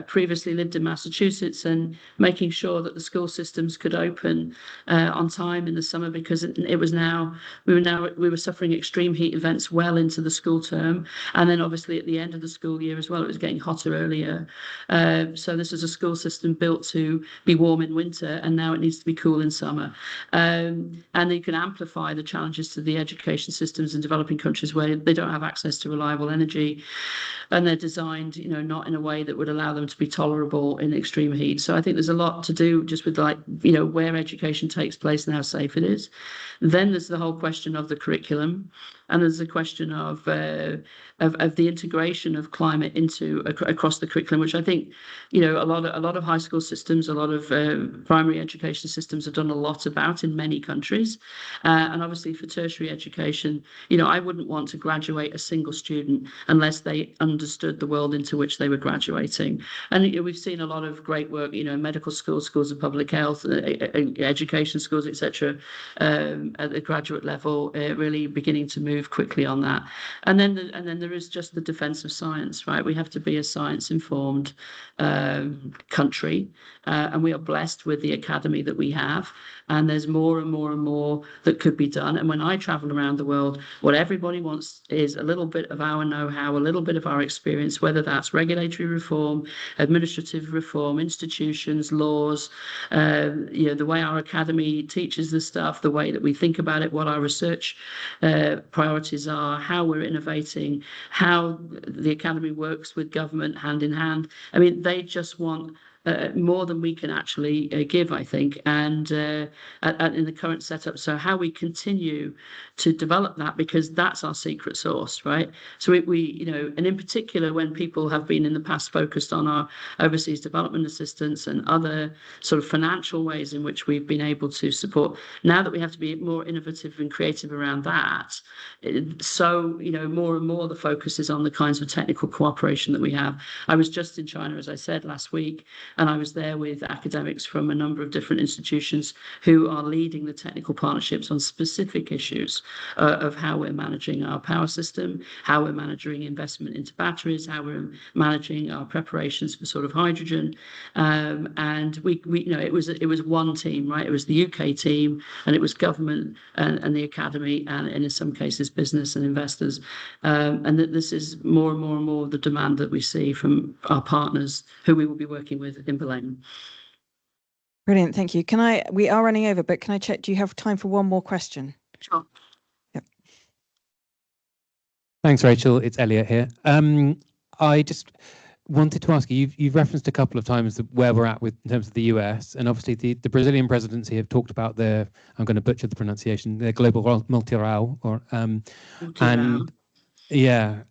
previously lived in Massachusetts, and making sure that the school systems could open on time in the summer, because we were suffering extreme heat events well into the school term, and then obviously at the end of the school year as well, it was getting hotter earlier. So this is a school system built to be warm in winter, and now it needs to be cool in summer. And you can amplify the challenges to the education systems in developing countries where they don't have access to reliable energy, and they're designed, you know, not in a way that would allow them to be tolerable in extreme heat. So I think there's a lot to do just with, like, you know, where education takes place and how safe it is. Then there's the whole question of the curriculum, and there's the question of the integration of climate into across the curriculum, which I think, you know, a lot of high school systems, a lot of primary education systems have done a lot about in many countries, and obviously for tertiary education, you know, I wouldn't want to graduate a single student unless they understood the world into which they were graduating. And you know, we've seen a lot of great work, you know, in medical schools, schools of public health, education schools, etc., at the graduate level, really beginning to move quickly on that. And then there is just the defence of science, right? We have to be a science-informed country, and we are blessed with the academy that we have. And there's more and more and more that could be done. And when I travel around the world, what everybody wants is a little bit of our know-how, a little bit of our experience, whether that's regulatory reform, administrative reform, institutions, laws, you know, the way our academy teaches the stuff, the way that we think about it, what our research priorities are, how we're innovating, how the academy works with government hand in hand. I mean, they just want more than we can actually give, I think, and in the current setup. So how we continue to develop that, because that's our secret sauce, right? So we you know, and in particular, when people have been in the past focused on our overseas development assistance and other sort of financial ways in which we've been able to support, now that we have to be more innovative and creative around that, so, you know, more and more the focus is on the kinds of technical cooperation that we have. I was just in China, as I said, last week, and I was there with academics from a number of different institutions who are leading the technical partnerships on specific issues of how we're managing our power system, how we're managing investment into batteries, how we're managing our preparations for sort of hydrogen. And we you know, it was one team, right? It was the UK team, and it was government and the academy, and in some cases business and investors. And that this is more and more and more the demand that we see from our partners who we will be working with in Berlin. Brilliant, thank you. We are running over, but can I check, do you have time for one more question? Sure. Yep. Thanks, Rachel. It's Elliot here. I just wanted to ask you, you've referenced a couple of times where we're at with in terms of the US, and obviously the Brazilian presidency have talked about their, I'm going to butcher the pronunciation, their global multilateral, or and yeah.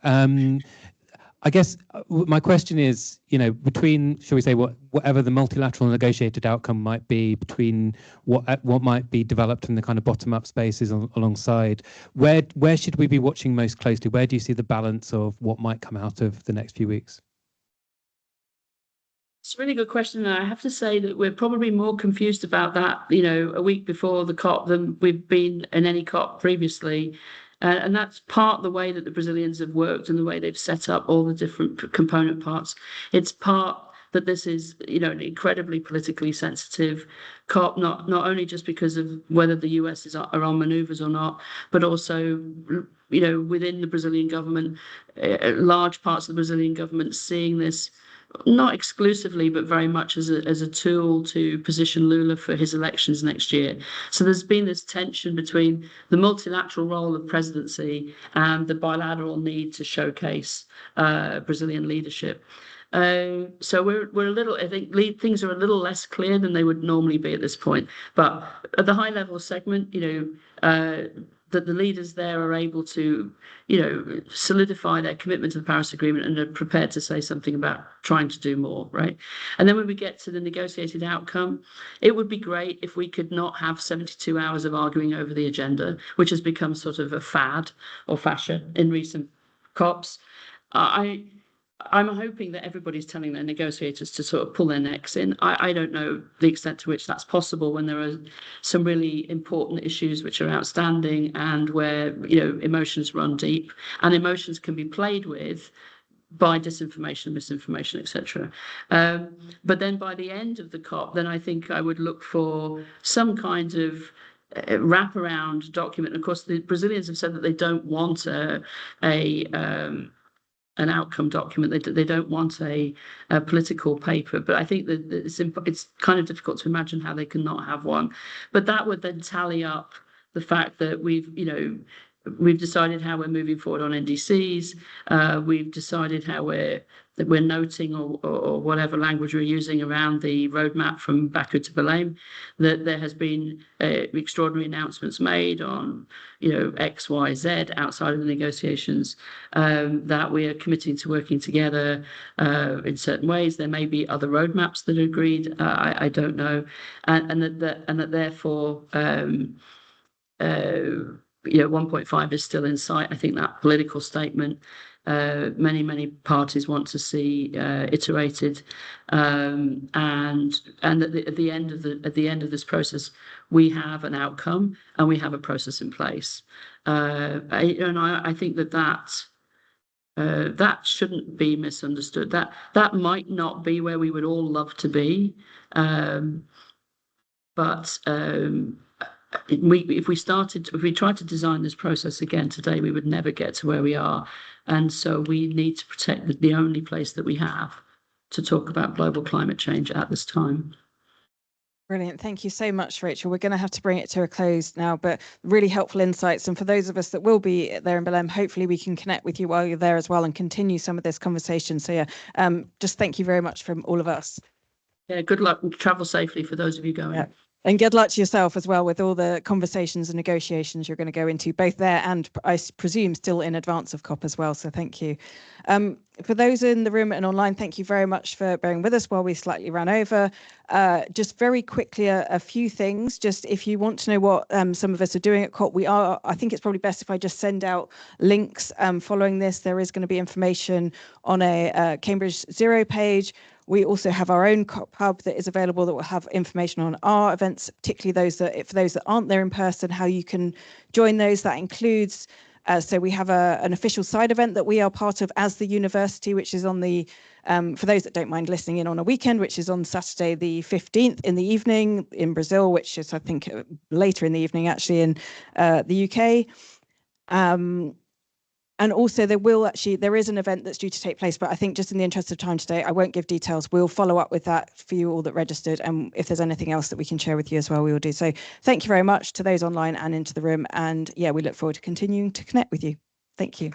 I guess my question is, you know, between, shall we say, whatever the multilateral negotiated outcome might be, between what might be developed in the kind of bottom-up spaces alongside, where should we be watching most closely? Where do you see the balance of what might come out of the next few weeks? It's a really good question. And I have to say that we're probably more confused about that, you know, a week before the COP than we've been in any COP previously. And that's part of the way that the Brazilians have worked and the way they've set up all the different component parts. It's part that this is, you know, an incredibly politically sensitive COP, not only just because of whether the US are on maneuvers or not, but also, you know, within the Brazilian government, large parts of the Brazilian government seeing this not exclusively, but very much as a tool to position Lula for his elections next year. So there's been this tension between the multilateral role of presidency and the bilateral need to showcase Brazilian leadership. So we're a little, I think things are a little less clear than they would normally be at this point. But at the high level segment, you know, that the leaders there are able to, you know, solidify their commitment to the Paris Agreement and are prepared to say something about trying to do more, right? And then when we get to the negotiated outcome, it would be great if we could not have 72 hours of arguing over the agenda, which has become sort of a fad or fashion in recent COPs. I'm hoping that everybody's telling their negotiators to sort of pull their necks in. I don't know the extent to which that's possible when there are some really important issues which are outstanding and where, you know, emotions run deep, and emotions can be played with by disinformation, misinformation, etc. But then by the end of the COP, then I think I would look for some kind of wraparound document. And of course, the Brazilians have said that they don't want an outcome document. They don't want a political paper, but I think that it's kind of difficult to imagine how they can not have one. But that would then tally up the fact that we've, you know, we've decided how we're moving forward on NDCs. We've decided how we're noting or whatever language we're using around the roadmap from Baku to Belém. That there has been extraordinary announcements made on, X, Y, Z outside of the negotiations. That we are committing to working together in certain ways. There may be other roadmaps that are agreed. I don't know, and that therefore. 1.5 is still in sight. I think that political statement, many parties want to see iterated, and at the end of this process, we have an outcome and we have a process in place. I think that shouldn't be misunderstood. That might not be where we would all love to be, but. If we tried to design this process again today, we would never get to where we are. And so we need to protect the only place that we have to talk about global climate change at this time. Brilliant. Thank you so much, Rachel. We're going to have to bring it to a close now, but really helpful insights. And for those of us that will be there in Belém, hopefully we can connect with you while you're there as well and continue some of this conversation. So just thank you very much from all of us. Yeah, good luck and travel safely for those of you going. Yeah. And good luck to yourself as well with all the conversations and negotiations you're going to go into, both there and I presume still in advance of COP as well. So thank you. For those in the room and online, thank you very much for bearing with us while we slightly ran over. Just very quickly, a few things. Just if you want to know what some of us are doing at COP, I think it's probably best if I just send out links following this. There is going to be information on a Cambridge Zero page. We also have our own COP hub that is available that will have information on our events, particularly for those that aren't there in person, how you can join those. That includes, so we have an official side event that we are part of as the university, which is on the, for those that don't mind listening in on a weekend, which is on Saturday the 15th in the evening in Brazil, which is, I think, later in the evening actually in the UK. And also there is an event that's due to take place, but I think just in the interest of time today, I won't give details. We'll follow up with that for you all that registered. And if there's anything else that we can share with you as well, we will do. So thank you very much to those online and into the room. And yeah, we look forward to continuing to connect with you. Thank you.